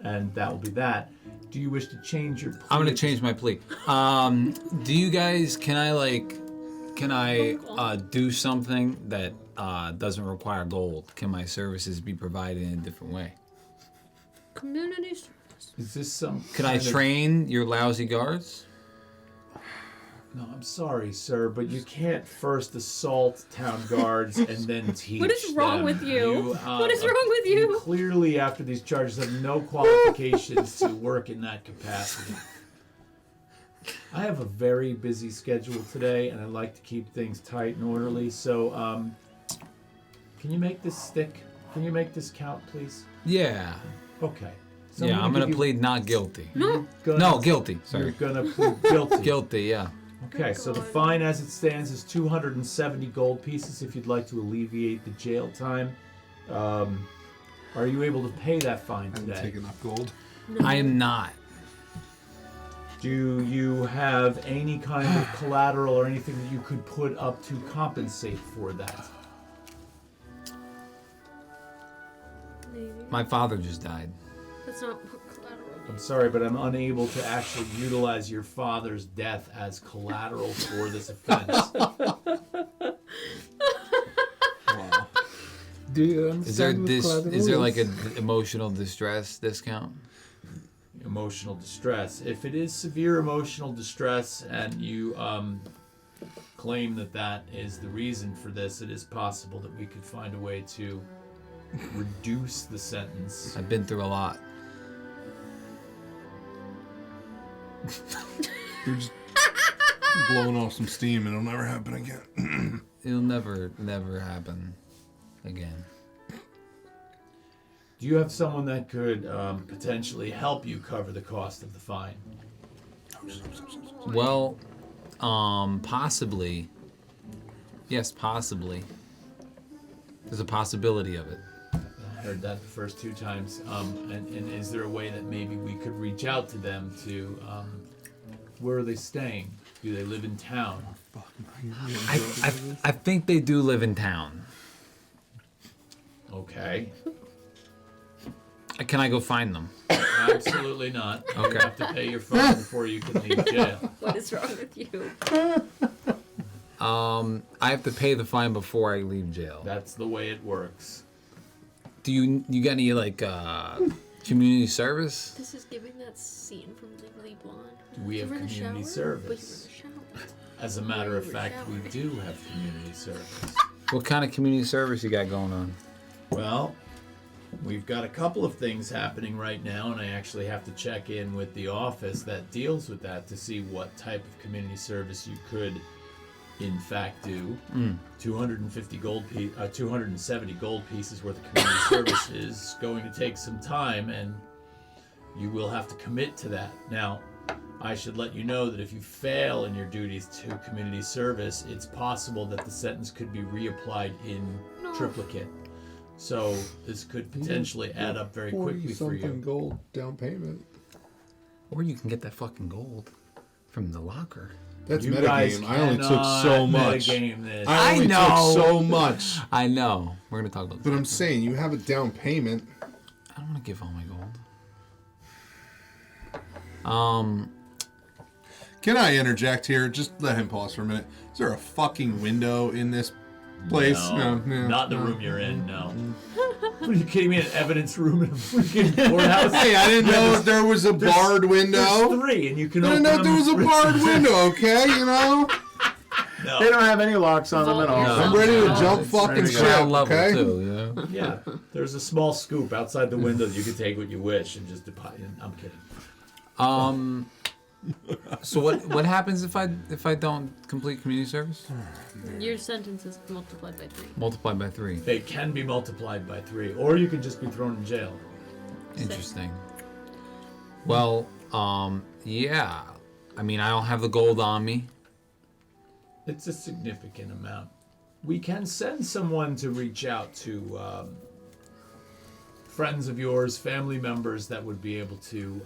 and that will be that. Do you wish to change your plea? I'm gonna change my plea. Do you guys? Can I do something that doesn't require gold? Can my services be provided in a different way? Community service. Is this some Could I kind of- train your lousy guards? No, I'm sorry, sir, but you can't first assault town guards and then teach What is wrong them. with you? What is wrong with You you? clearly, after these charges, have no qualifications to work in that capacity. I have a very busy schedule today, and I like to keep things tight and orderly. So, can you make this stick? Can you make this count, please? Yeah. Okay. So Yeah, I'm gonna give you- plead not guilty. No. No, guilty. You're Sorry. gonna plead guilty. Guilty, yeah. Okay, so the fine as it stands is 270 gold pieces if you'd like to alleviate the jail time. Are you able to pay that fine I didn't today? take enough gold. I am not. Do you have any kind of collateral or anything that you could put up to compensate for that? Maybe. My father just died. That's not what collateral. I'm sorry, but I'm unable to actually utilize your father's death as collateral for this offense. Wow. Do you Is there understand what is there collateral like is? an emotional distress discount? Emotional distress. If it is severe emotional distress and you claim that that is the reason for this, it is possible that we could find a way to reduce the sentence. I've been through a lot. You're just blowing off some steam and it'll never happen again. It'll never happen again. Do you have someone that could potentially help you cover the cost of the fine? Well, possibly. Yes, possibly. There's a possibility of it. I heard that the first two times. And is there a way that maybe we could reach out to them to, where are they staying? Do they live in town? I think they do live in town. Okay. Can I go find them? Absolutely not. You Okay. have to pay your fine before you can leave jail. What is wrong with you? I have to pay the fine before I leave jail. That's the way it works. Do you got any like community service? This is giving that scene from Legally Blonde. We You have were in the community shower, but you were in service. the shower. As a matter of You were fact, we showering. do have community service. What kind of community service you got going on? Well, we've got a couple of things happening right now, and I actually have to check in with the office that deals with that to see what type of community service you could, in fact, do. 250 gold 270 gold pieces worth of community service is going to take some time, and you will have to commit to that. Now, I should let you know that if you fail in your duties to community service, it's possible that the sentence could be reapplied in triplicate. So this could potentially add up very quickly for you. Gold down payment. Or you can get that fucking gold from the locker. That's You guys metagame. I only took cannot so much. metagame this. I only know. took so much. I know. We're gonna talk about But that. I'm saying you have a down payment. I don't want to give all my gold. Can I interject here? Just let him pause for a minute. Is there a fucking window in this place? No, not the room you're in. No. What are you kidding me? An evidence room in a freaking courthouse? Hey, I didn't know if there was a barred There's window. three, and you can I open didn't know if them. there was a barred window. Okay, you know. No. They don't have any locks on them at all. No. I'm ready to jump It's fucking ground ship. level Okay. too, you know? Yeah, there's a small scoop outside the window that you can take what you wish and just deposit. I'm kidding. So what happens if I don't complete community service? Your sentence is multiplied by 3. Multiplied by 3. They can be multiplied by 3, or you can just be thrown in jail. Interesting. Well, yeah. I mean, I don't have the gold on me. It's a significant amount. We can send someone to reach out to friends of yours, family members that would be able to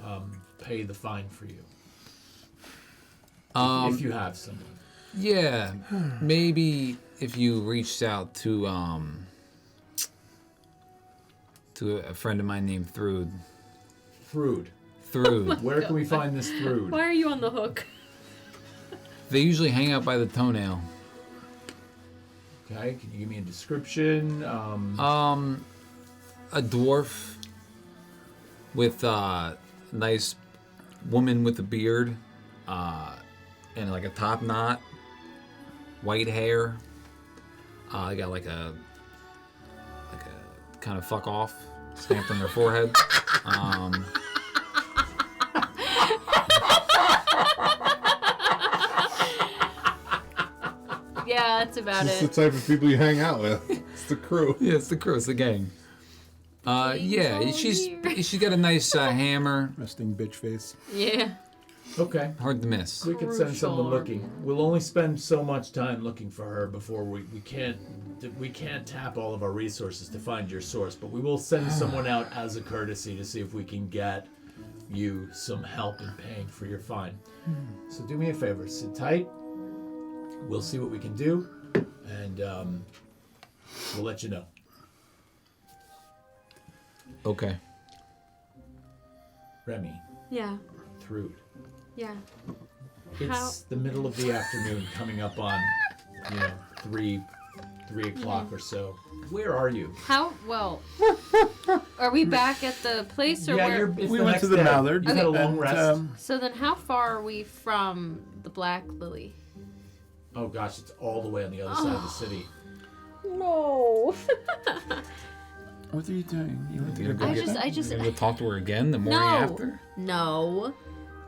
pay the fine for you. If you have someone. Yeah, maybe if you reached out to a friend of mine named Thrud. Thrud. Thrud. Where can we find this Thrud? Why are you on the hook? They usually hang out by the toenail. Okay, can you give me a description? A dwarf with a nice woman with a beard, and like a top knot, white hair. They got like a kind of fuck off stamped on their forehead. Yeah, that's about It's it. the type of people you hang out with. It's the crew. Yeah, it's the crew, it's the gang. Yeah, all she's here. got a nice hammer, Resting bitch face. Yeah. Okay. hard to miss. We can send someone Sure. looking. We'll only spend so much time looking for her before we can't tap all of our resources to find your source, but we will send someone out as a courtesy to see if we can get you some help in paying for your fine. So do me a favor, sit tight. We'll see what we can do, and we'll let you know. Okay. Remy, Yeah. Thrud. Yeah. It's How- the middle of the afternoon, coming up on, 3 o'clock or so. Where are you? How well? Are we back at the place or where? it's We the went next to the day. Mallard. You've had a long and, rest. So then, how far are we from the Black Lily? Oh gosh, it's all the way on the other side of the city. No. what are you doing? You want to You're go gonna get go- I just- you're gonna go talk to her again the morning No. after? No.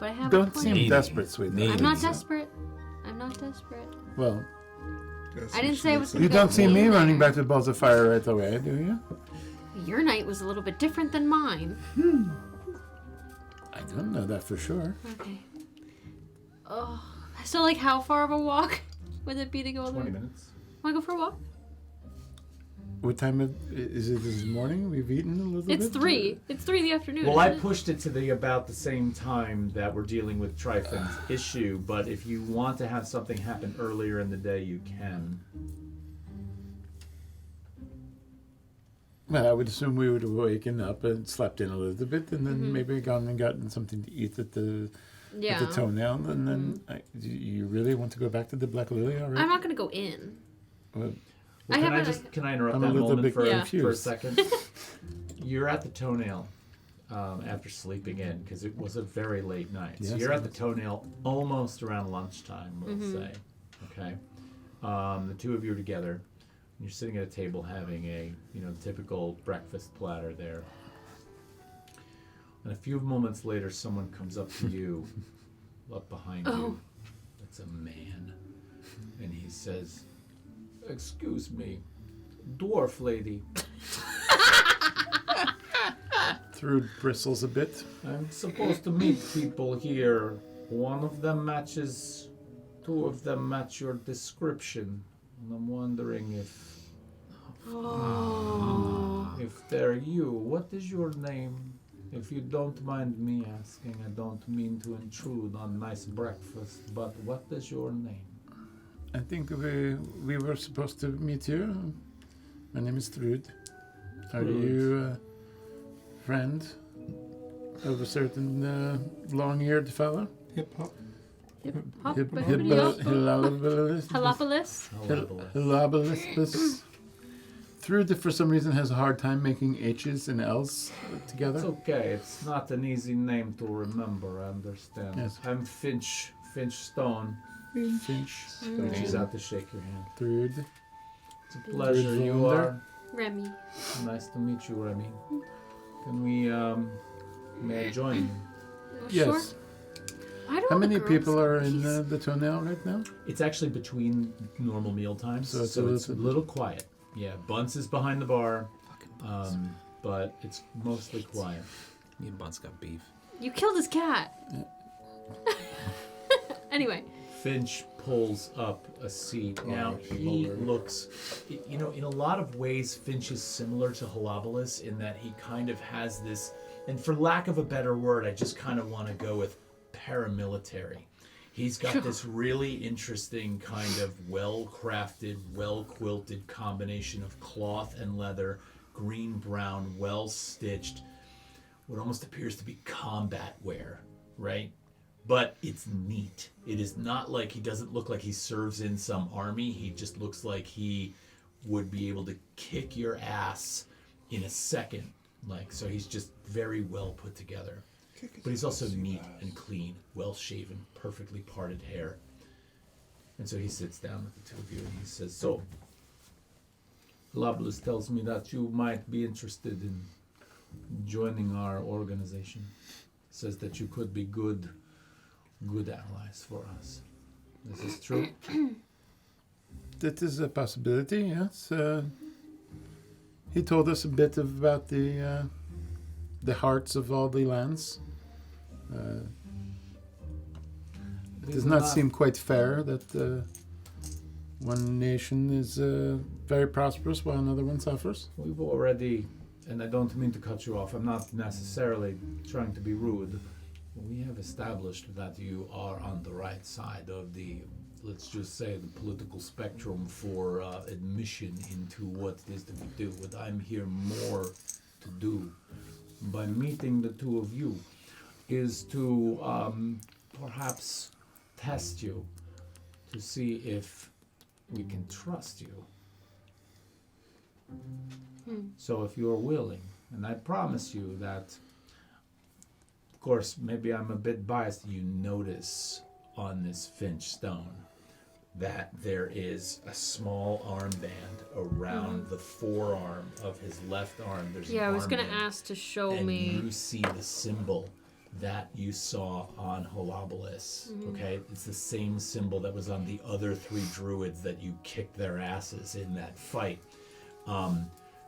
But I have. a Don't plan. seem Needy. desperate, sweetheart. Needy. I'm not desperate. I'm not desperate. Well, I didn't say I was. you gonna go don't see me in running there. back to the balls of fire right away, do you? Your night was a little bit different than mine. I don't know that for sure. Okay. Oh. So like, how far of a walk would it be to go? 20 minutes. Want to go for a walk? What time is it this morning? We've eaten a little bit? It's 3. It's 3 in the afternoon. Well, I isn't it? pushed it to about the same time that we're dealing with Tryfon's issue, but if you want to have something happen earlier in the day, you can. Well, I would assume we would have waken up and slept in a little bit, and then maybe gone and gotten something to eat at the Yeah. at the toenail, and then do you really want to go back to the Black Lily already? I'm not gonna go in. Well, Well, I can I haven't- just can I interrupt I'm a that little moment bit for a confused. second? You're at the toenail after sleeping in because it was a very late night. So Yes, you're it at the was. toenail almost around lunchtime, we'll say. Okay. The two of you are together. You're sitting at a table having a typical breakfast platter there. And a few moments later, someone comes up to you, up behind you. It's a man, and he says, "Excuse me, dwarf lady. Thrud bristles a bit. I'm supposed to meet people here. One of them matches, 2 of them match your description. And I'm wondering if they're you. What is your name? If you don't mind me asking, I don't mean to intrude on nice breakfast, but what is your name?" I think we were supposed to meet you. My name is Thrud. Are Thrud. you a friend of a certain long-eared fellow? Hip hop. Hilabilis. Halopolis? Hilabilis. Thrud, for some reason, has a hard time making H's and L's together. It's okay. It's not an easy name to remember, I understand. Yes. I'm Finch Stone. Finch. Reaches out to shake your hand. Thrud. It's a pleasure. Thrud You Wonder. are. Remy. Nice to meet you, Remy. Can we, may I join you? Yes. Sure. Why do How all the many girls people are have in these- the toenail right now? It's actually between normal meal times, So so it's it's a little quiet. Yeah, Bunce is behind the bar, but it's mostly quiet. Me and Bunce got beef. You killed his cat. Anyway. Finch pulls up a seat. Now, he looks, in a lot of ways, Finch is similar to Holobolus in that he kind of has this, and for lack of a better word, I just kind of want to go with paramilitary. He's got this really interesting kind of well-crafted, well-quilted combination of cloth and leather, green-brown, well-stitched, what almost appears to be combat wear, right? But it's neat. It is not like he doesn't look like he serves in some army. He just looks like he would be able to kick your ass in a second. Like, so he's just very well put together. But he's also neat and clean, well shaven, perfectly parted hair. And so he sits down with the two of you and he says, so, Labulus tells me that you might be interested in joining our organization. Says that you could be good allies for us. This is true? That is a possibility, yes. He told us a bit about the hearts of all the lands. It does not seem quite fair that one nation is very prosperous while another one suffers. We've already, and I don't mean to cut you off, I'm not necessarily trying to be rude. We have established that you are on the right side of the, let's just say, the political spectrum for admission into what it is that we do. What I'm here more to do by meeting the two of you is to perhaps test you to see if we can trust you. So if you're willing, and I promise you that, of course, maybe I'm a bit biased, you notice on this Finch stone that there is a small armband around the forearm of his left arm. There's Yeah, an I was gonna armband, ask to show and me. you see the symbol that you saw on Holobolus. Okay, it's the same symbol that was on the other 3 druids that you kicked their asses in that fight.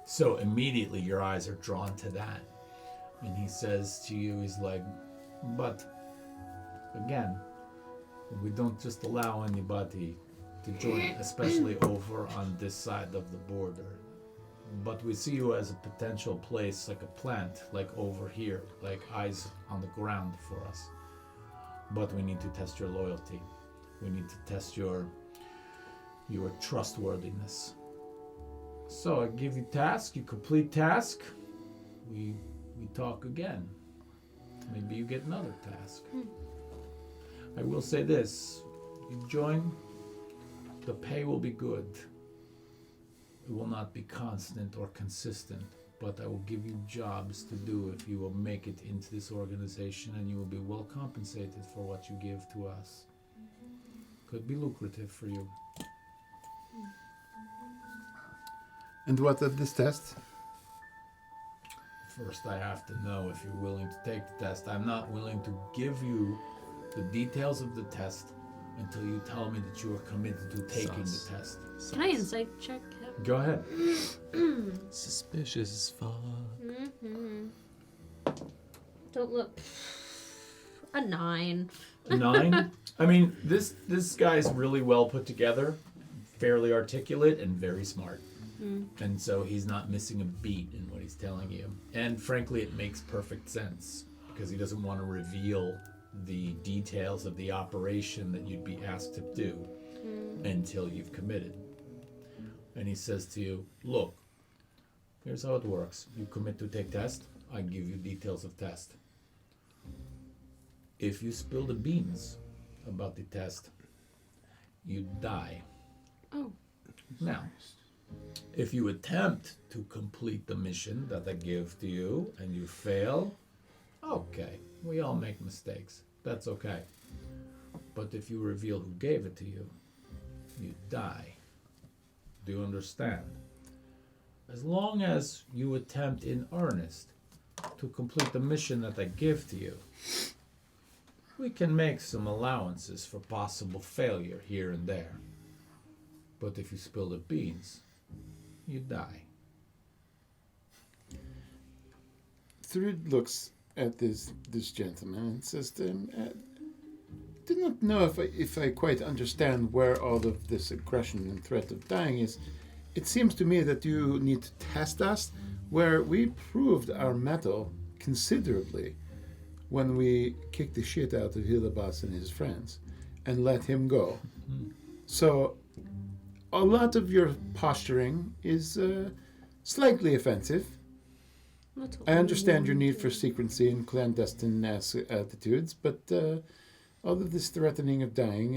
So immediately your eyes are drawn to that, and he says to you, he's like, but again, we don't just allow anybody to join, especially over on this side of the border. But we see you as a potential place, like a plant, like over here, like eyes on the ground for us. But we need to test your loyalty. We need to test your trustworthiness. So I give you task, you complete task, we talk again. Maybe you get another task. I will say this, you join, the pay will be good. It will not be constant or consistent, but I will give you jobs to do if you will make it into this organization, and you will be well compensated for what you give to us. Could be lucrative for you. And what of this test? First, I have to know if you're willing to take the test. I'm not willing to give you the details of the test until you tell me that you are committed to taking the test. Can I insight check him? Go ahead. Suspicious as fuck. Don't look. A 9. 9? I mean, this guy's really well put together, fairly articulate, and very smart. And so he's not missing a beat in what he's telling you. And frankly, it makes perfect sense, because he doesn't want to reveal the details of the operation that you'd be asked to do until you've committed. And he says to you, look, here's how it works. You commit to take test, I give you details of test. If you spill the beans about the test, you die. Oh. Now, if you attempt to complete the mission that I give to you and you fail, okay, we all make mistakes. That's okay. But if you reveal who gave it to you, you die. Do you understand? As long as you attempt in earnest to complete the mission that I give to you, we can make some allowances for possible failure here and there. But if you spill the beans, you die. Thrud looks at this gentleman and says to him, I do not know if I quite understand where all of this aggression and threat of dying is. It seems to me that you need to test us, where we proved our mettle considerably when we kicked the shit out of Hilabas and his friends and let him go. So a lot of your posturing is slightly offensive, I understand your need for secrecy and clandestine attitudes, but all of this threatening of dying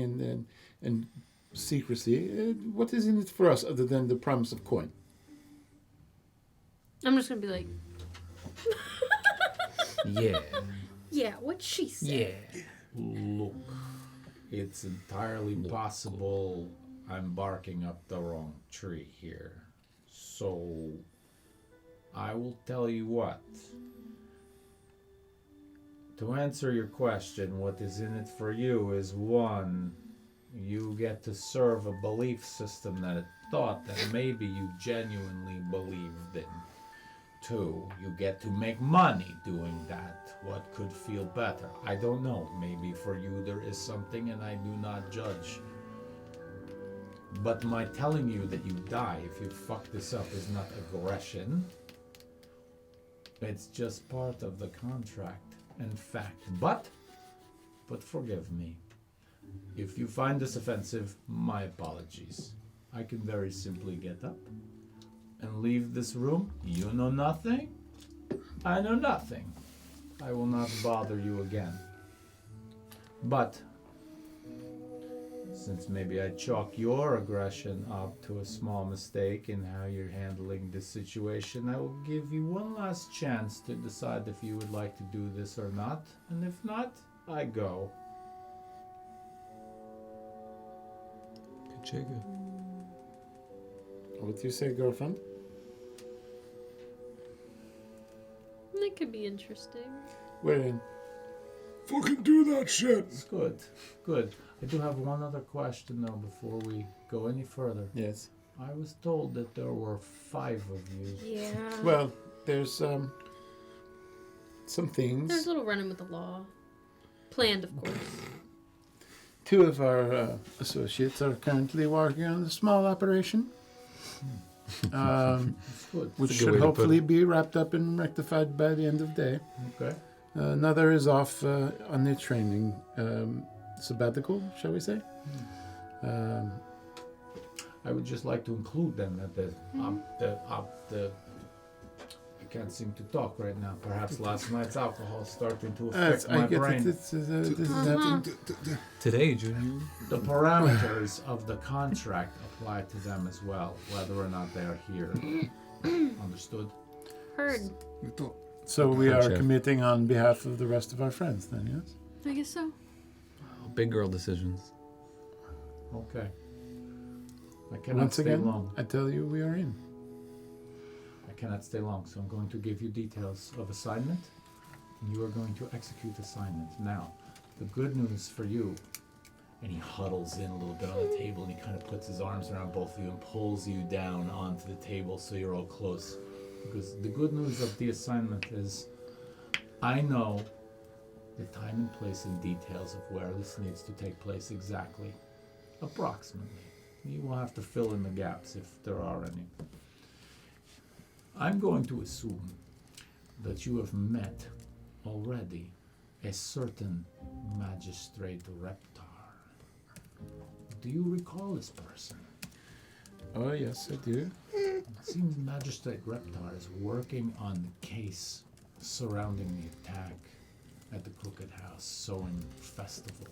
and secrecy, what is in it for us other than the promise of coin? I'm just gonna be like, Yeah. yeah, what she said. Yeah. Look, it's entirely possible I'm barking up the wrong tree here. So, I will tell you what. To answer your question, what is in it for you is one, you get to serve a belief system that it thought that maybe you genuinely believed in. Two, you get to make money doing that. What could feel better? I don't know. Maybe for you there is something and I do not judge. But my telling you that you die if you fuck this up is not aggression. It's just part of the contract and fact. But forgive me. If you find this offensive, my apologies. I can very simply get up and leave this room. You know nothing. I know nothing. I will not bother you again. But since maybe I chalk your aggression up to a small mistake in how you're handling this situation, I will give you one last chance to decide if you would like to do this or not. And if not, I go. Kachiga. What do you say, girlfriend? That could be interesting. Wait. Fucking do that shit. It's good. Good. I do have one other question though before we go any further. Yes. I was told that there were 5 of you. Yeah. Well, there's some things. There's a little running with the law. Planned, of course. 2 of our associates are currently working on a small operation. It's good. Which That's a good should way to put hopefully it. be wrapped up and rectified by the end of the day. Okay. Another is off on their training sabbatical, shall we say? I would just like to include them at the I can't seem to talk right now. Perhaps last night's alcohol starting to affect my I get brain. it. This is happening. Today, Junior. The parameters of the contract apply to them as well, whether or not they are here. Understood? Heard. So we are Chef. committing on behalf of the rest of our friends, then, yes? I guess so. Big girl decisions. Okay. I cannot Once stay again, long. I tell you, we are in. I cannot stay long, so I'm going to give you details of assignment, and you are going to execute assignment. Now, the good news for you, and he huddles in a little bit on the table, and he kind of puts his arms around both of you and pulls you down onto the table so you're all close. Because the good news of the assignment is, I know the time and place and details of where this needs to take place exactly, approximately. You will have to fill in the gaps if there are any. I'm going to assume that you have met already a certain magistrate Reptar. Do you recall this person? Oh, yes, I do. It seems Magistrate Reptar is working on the case surrounding the attack at the Crooked House Sewing Festival.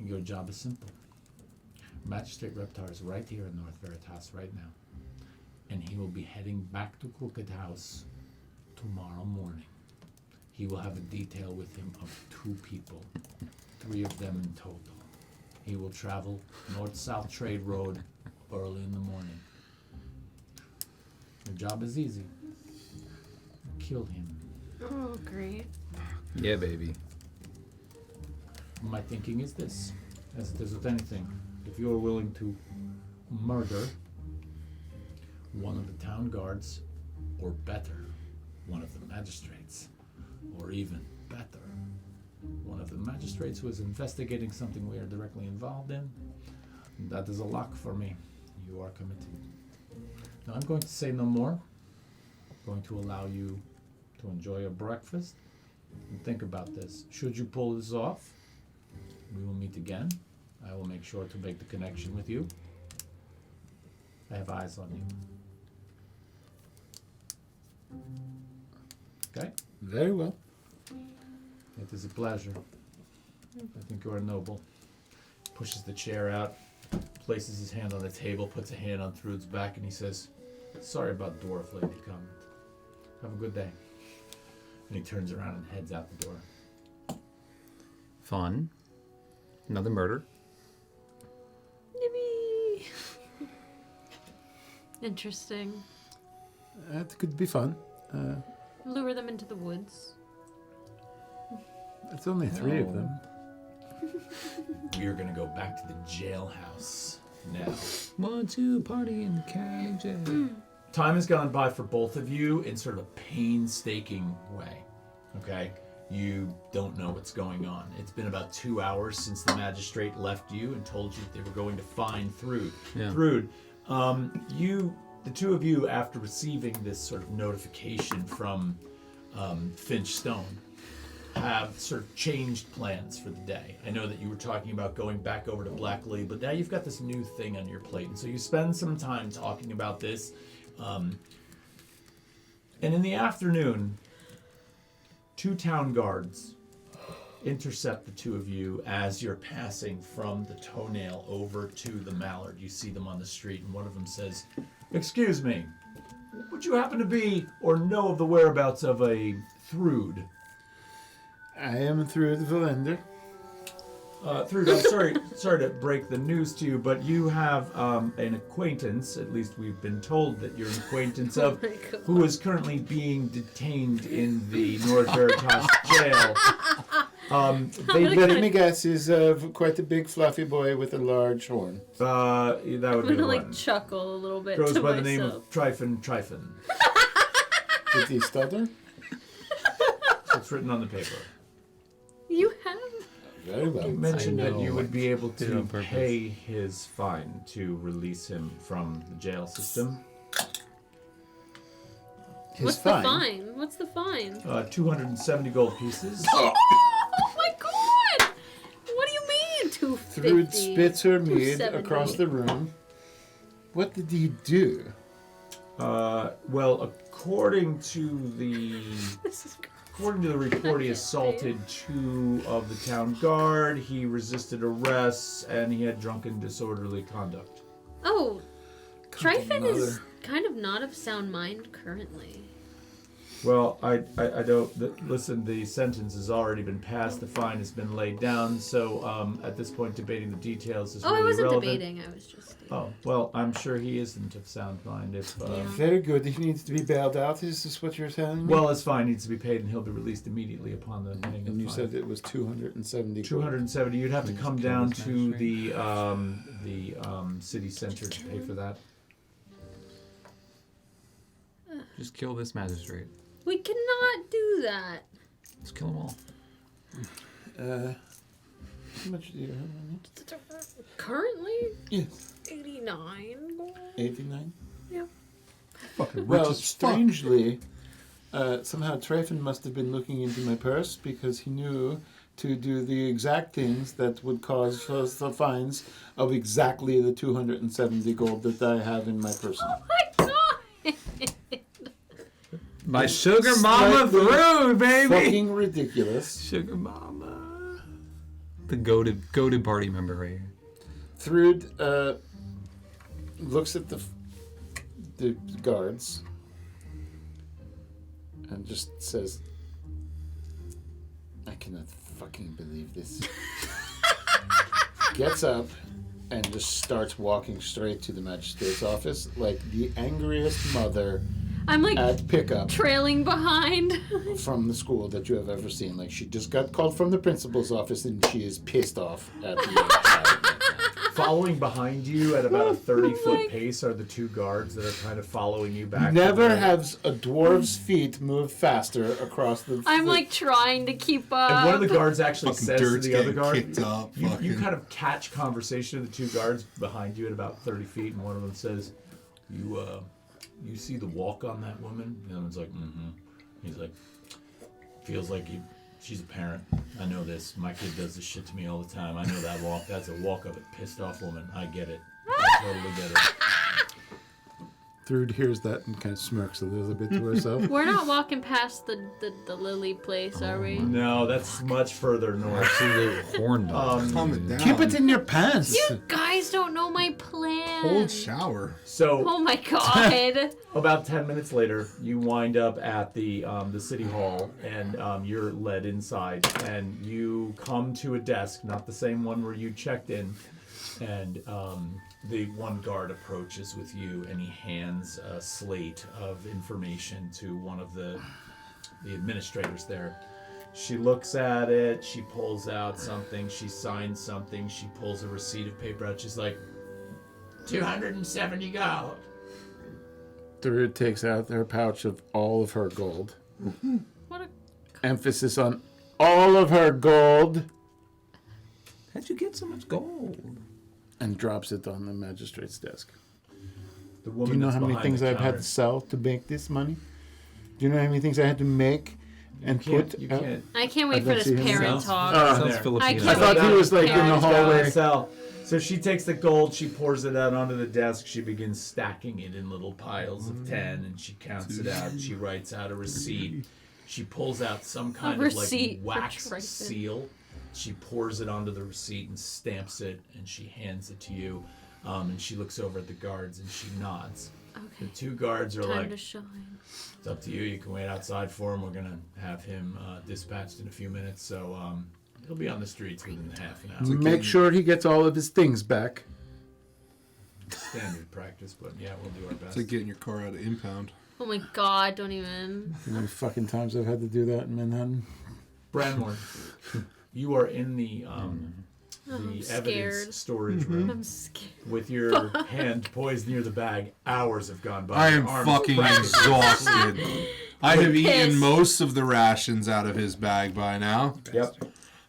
Your job is simple. Magistrate Reptar is right here in North Veritas right now. And he will be heading back to Crooked House tomorrow morning. He will have a detail with him of 2 people, 3 of them in total. He will travel north-south trade road early in the morning. Your job is easy. Kill him. Oh, great. Yeah, baby. My thinking is this, as it is with anything. If you are willing to murder one of the town guards, or better, one of the magistrates, or even better, one of the magistrates who is investigating something we are directly involved in, that is a lock for me. You are committed. Now I'm going to say no more. I'm going to allow you to enjoy your breakfast and think about this. Should you pull this off, we will meet again. I will make sure to make the connection with you. I have eyes on you. Okay? Very well. It is a pleasure. I think you are noble. Pushes the chair out, places his hand on the table, puts a hand on Thrud's back, and he says, "Sorry about Dwarf Lady comment. Have a good day." And he turns around and heads out the door. Fun. Another murder. Yippee! Interesting. It could be fun. Lure them into the woods. It's only 3 of them. We are going to go back to the jailhouse now. Want to party in the county jail. Time has gone by for both of you in sort of a painstaking way. Okay? You don't know what's going on. It's been about 2 hours since the magistrate left you and told you that they were going to find Thrud. Yeah. Thrud, the two of you, after receiving this sort of notification from Finch Stone, have sort of changed plans for the day. I know that you were talking about going back over to Black Lily, but now you've got this new thing on your plate. And so you spend some time talking about this. And in the afternoon, 2 town guards intercept the two of you as you're passing from the Toenail over to the Mallard. You see them on the street, and one of them says, "Excuse me, would you happen to be or know of the whereabouts of a Thrud?" I am Thrud the Valender. Thrud, I'm sorry to break the news to you, but you have an acquaintance, at least we've been told that you're an acquaintance of, my God. who is currently being detained in the North Veritas jail. Let me guess, he's quite a big fluffy boy with a large horn. That would I'm be gonna the like one. chuckle a little bit Goes to by myself. the name of Tryfon. Did he stutter? It's written on the paper. You have. Very well. You mentioned I that you know. would be able Did it to on purpose. pay his fine to release him from the jail system. His What's the fine? What's the fine? 270 gold pieces. Oh my God! What do you mean 250? Thrud spits her mead 270. across the room. What did he do? Well, according to the This is report, he assaulted 2 of the town guard. He resisted arrests, and he had drunken, disorderly conduct. Oh, Tryfon is mother. kind of not of sound mind currently. Well, I don't. Listen, the sentence has already been passed. The fine has been laid down. So at this point, debating the details is Oh, I really wasn't irrelevant. debating. I was just. Oh, well, I'm sure he isn't of sound mind. If Very good. He needs to be bailed out. Is this what you're telling me? well, his fine needs to be paid, and he'll be released immediately upon the paying of and you fine. said it was 270. 270. You'd have to Please come kill down this to magistrate. the city center to pay for that. Just kill this magistrate. We cannot do that. Just kill them all. How much do you have on Currently, it? Yes. 89 gold. 89? Yeah. Fucking Well, rich as fuck. strangely, somehow Tryfon must have been looking into my purse because he knew to do the exact things that would cause us the fines of exactly the 270 gold that I have in my person. Oh my God! My sugar mama Slightly Thrud, baby. Fucking ridiculous. Sugar mama. The goated party member right here. Thrud looks at the guards and just says, "I cannot fucking believe this." Gets up and just starts walking straight to the magistrate's office like the angriest mother I'm like at pickup trailing behind. from the school that you have ever seen. Like, she just got called from the principal's office and she is pissed off at the child right now. Following behind you at about a Oh 30-foot my- pace are the 2 guards that are kind of following you back. to Never the- has a dwarf's feet moved faster across the. I'm like trying to keep up. And one of the guards actually Fucking says to dirt's the other getting guard, kicked up. you Fucking. kind of catch conversation of the 2 guards behind you at about 30 feet, and one of them says, you see the walk on that woman? The other one's like, mm-hmm. He's like, feels like she's a parent. I know this. My kid does this shit to me all the time. I know that walk. That's a walk of a pissed off woman. I get it. I totally get it. Thrud hears that and kind of smirks a little bit to herself. We're not walking past the lily place, are we? No, that's much further north. Absolute horn dog. Calm it down. Keep it in your pants. You guys don't know my plan. Cold shower. So Oh my god. about 10 minutes later, you wind up at the city hall, and you're led inside, and you come to a desk, not the same one where you checked in, and the one guard approaches with you, and he hands a slate of information to one of the administrators there. She looks at it, she pulls out something, she signs something, she pulls a receipt of paper out, she's like, 270 gold. Thrud takes out her pouch of all of her gold. What a Emphasis on all of her gold. How'd you get so much gold? And drops it on the magistrate's desk. The Do woman you know that's how many behind things the I've had counter. to sell to make this money? Do you know how many things I had to make and put? You out? can't. I can't wait I'd for like this to see him. parent Sounds- talk. Sounds there. Filipino. I I thought he was like in the He's gotta hallway. sell. So she takes the gold, she pours it out onto the desk, she begins stacking it in little piles of 10, and she counts it out. She writes out a receipt. She pulls out some kind of like receipt for wax Tryfon. seal. She pours it onto the receipt and stamps it, and she hands it to you. And she looks over at the guards and she nods. The Okay. two guards are Time like, to shine. it's up to you. You can wait outside for him. We're going to have him dispatched in a few minutes. So he'll be on the streets within half an hour. Make sure he gets all of his things back. Standard practice, but yeah, we'll do our best. It's like getting your car out of impound. Oh my god, don't even. How many fucking times I've had to do that in Manhattan? Branmore, you are in the I'm evidence scared. storage room I'm scared. with your hand poised near the bag. Hours have gone by. I am Your arms fucking practically exhausted. I have eaten Pissed. most of the rations out of his bag by now. Yep.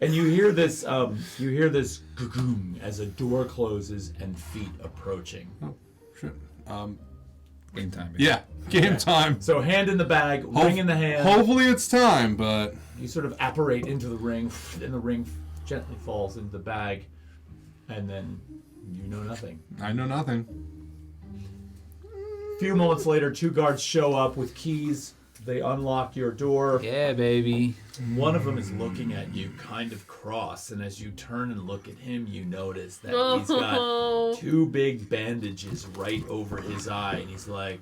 And you hear this gagoom as a door closes and feet approaching. Shit. Game time. Yeah, game time. So hand in the bag, ring in the hand. Hopefully it's time, but You sort of apparate into the ring, and the ring gently falls into the bag, and then you know nothing. I know nothing. A few moments later, two guards show up with keys. They unlock your door. Yeah, baby. One of them is looking at you kind of cross, and as you turn and look at him, you notice that he's got Oh. two big bandages right over his eye, and he's like,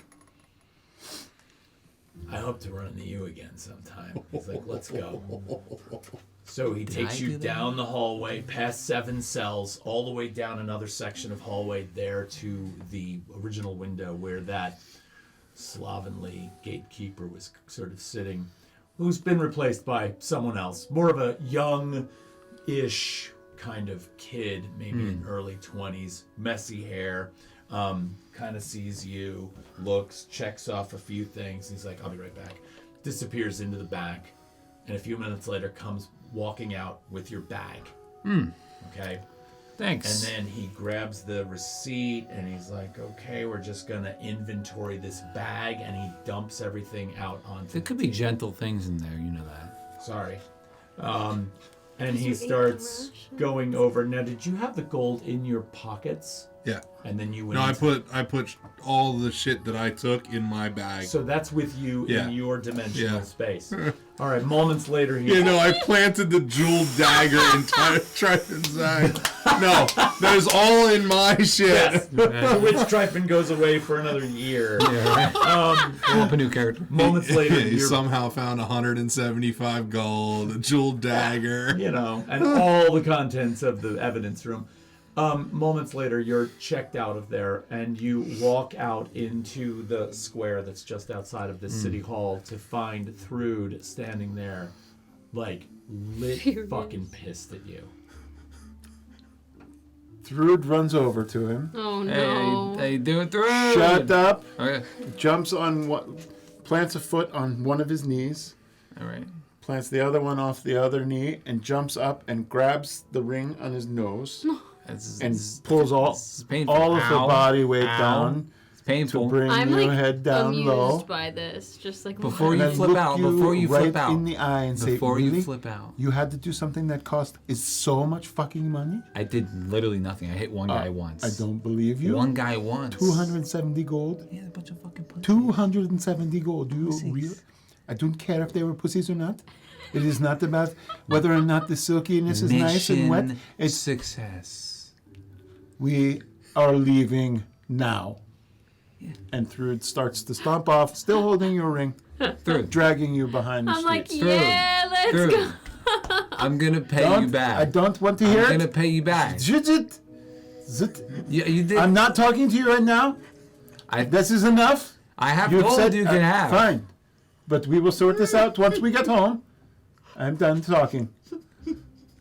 I hope to run into you again sometime. He's like, let's go. So he takes I you do that? down the hallway, past 7 cells, all the way down another section of hallway there to the original window where that slovenly gatekeeper was sort of sitting, who's been replaced by someone else, more of a young-ish kind of kid, maybe in early 20s, messy hair, kind of sees you, looks, checks off a few things. He's like, I'll be right back. Disappears into the back, and a few minutes later comes walking out with your bag. Okay? Thanks. And then he grabs the receipt and he's like, okay, we're just going to inventory this bag, and he dumps everything out onto There could be gentle things in there, you know that. Sorry. And he you ate the starts rations? going over. Now, did you have the gold in your pockets? Yeah. And then you went No, into- I put all the shit that I took in my bag. So that's with you Yeah. in your dimensional Yeah. space. All right, moments later, he You know, I planted the jeweled dagger in Tryfon's bag. No, that is all in my shit. Yes. To which Tryfon goes away for another year. Yeah, right. Pull up a new character. Moments later, He you're, somehow found 175 gold, a jeweled dagger. you know, and all the contents of the evidence room. Moments later, you're checked out of there, and you walk out into the square that's just outside of the city hall to find Thrud standing there, like lit, Furious. fucking pissed at you. Thrud runs over to him. Oh Hey, no. how you doing, Thrud? Shut up. Okay. Jumps on plants a foot on one of his knees. All right. Plants the other one off the other knee and jumps up and grabs the ring on his nose This and is pulls this is painful. all of the Ow. body weight Ow. down It's Painful. to bring I'm your like head down amused low. by this. Just like Before And you then flip look out, you before you right flip out. in the eye and say, Before really? you flip out. You had to do something that cost is so much fucking money? I did literally nothing. I hit one guy once. I don't believe you. One guy once. 270 gold. Yeah, a bunch of fucking pussies. 270 gold. Do you Pussies. really? I don't care if they were pussies or not. It is not about whether or not the silkiness is nice and wet. Mission It's success. we are leaving now. And Thrud starts to stomp off, still holding your ring, Through. dragging you behind the I'm like, streets. yeah, let's Through. go. I'm gonna pay you Don't- back. I don't want to hear I'm gonna it. pay you back. Zit, zit. Zit. Yeah, you did. I'm not talking to you right now. I This is enough. I have You've gold said you can have. Fine, but we will sort this out once we get home. I'm done talking.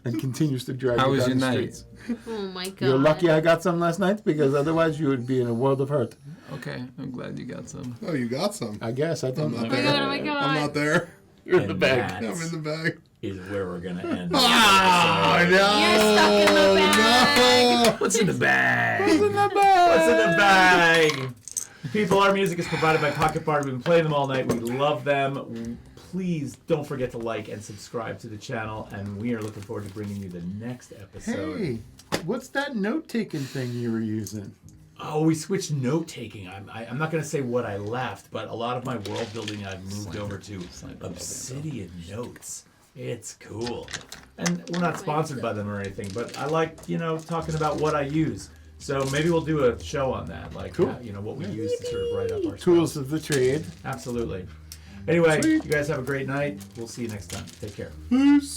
And continues to drag How you was down your the night? streets. Oh my god. You're lucky I got some last night because otherwise you would be in a world of hurt. Okay, I'm glad you got some. Oh, you got some. I guess I I'm don't not know. Oh my there. god, oh my god. I'm not there. You're in the And bag. that I'm in the bag. is where we're gonna end. Oh, no. You're stuck in the bag. No. What's in the bag? What's in the bag? People, our music is provided by Pocket Bard. We've been playing them all night. We love them. Please don't forget to like and subscribe to the channel, and we are looking forward to bringing you the next episode. Hey, what's that note-taking thing you were using? Oh, we switched note taking. I'm not going to say what I left, but a lot of my world building I've moved over to Obsidian Notes. It's cool. And we're not sponsored by them or anything, but I like, talking about what I use. So maybe we'll do a show on that, like, Cool. what we use to sort of write up our Tools stuff. of the trade. Absolutely. Anyway, Sweet. you guys have a great night. We'll see you next time. Take care. Peace.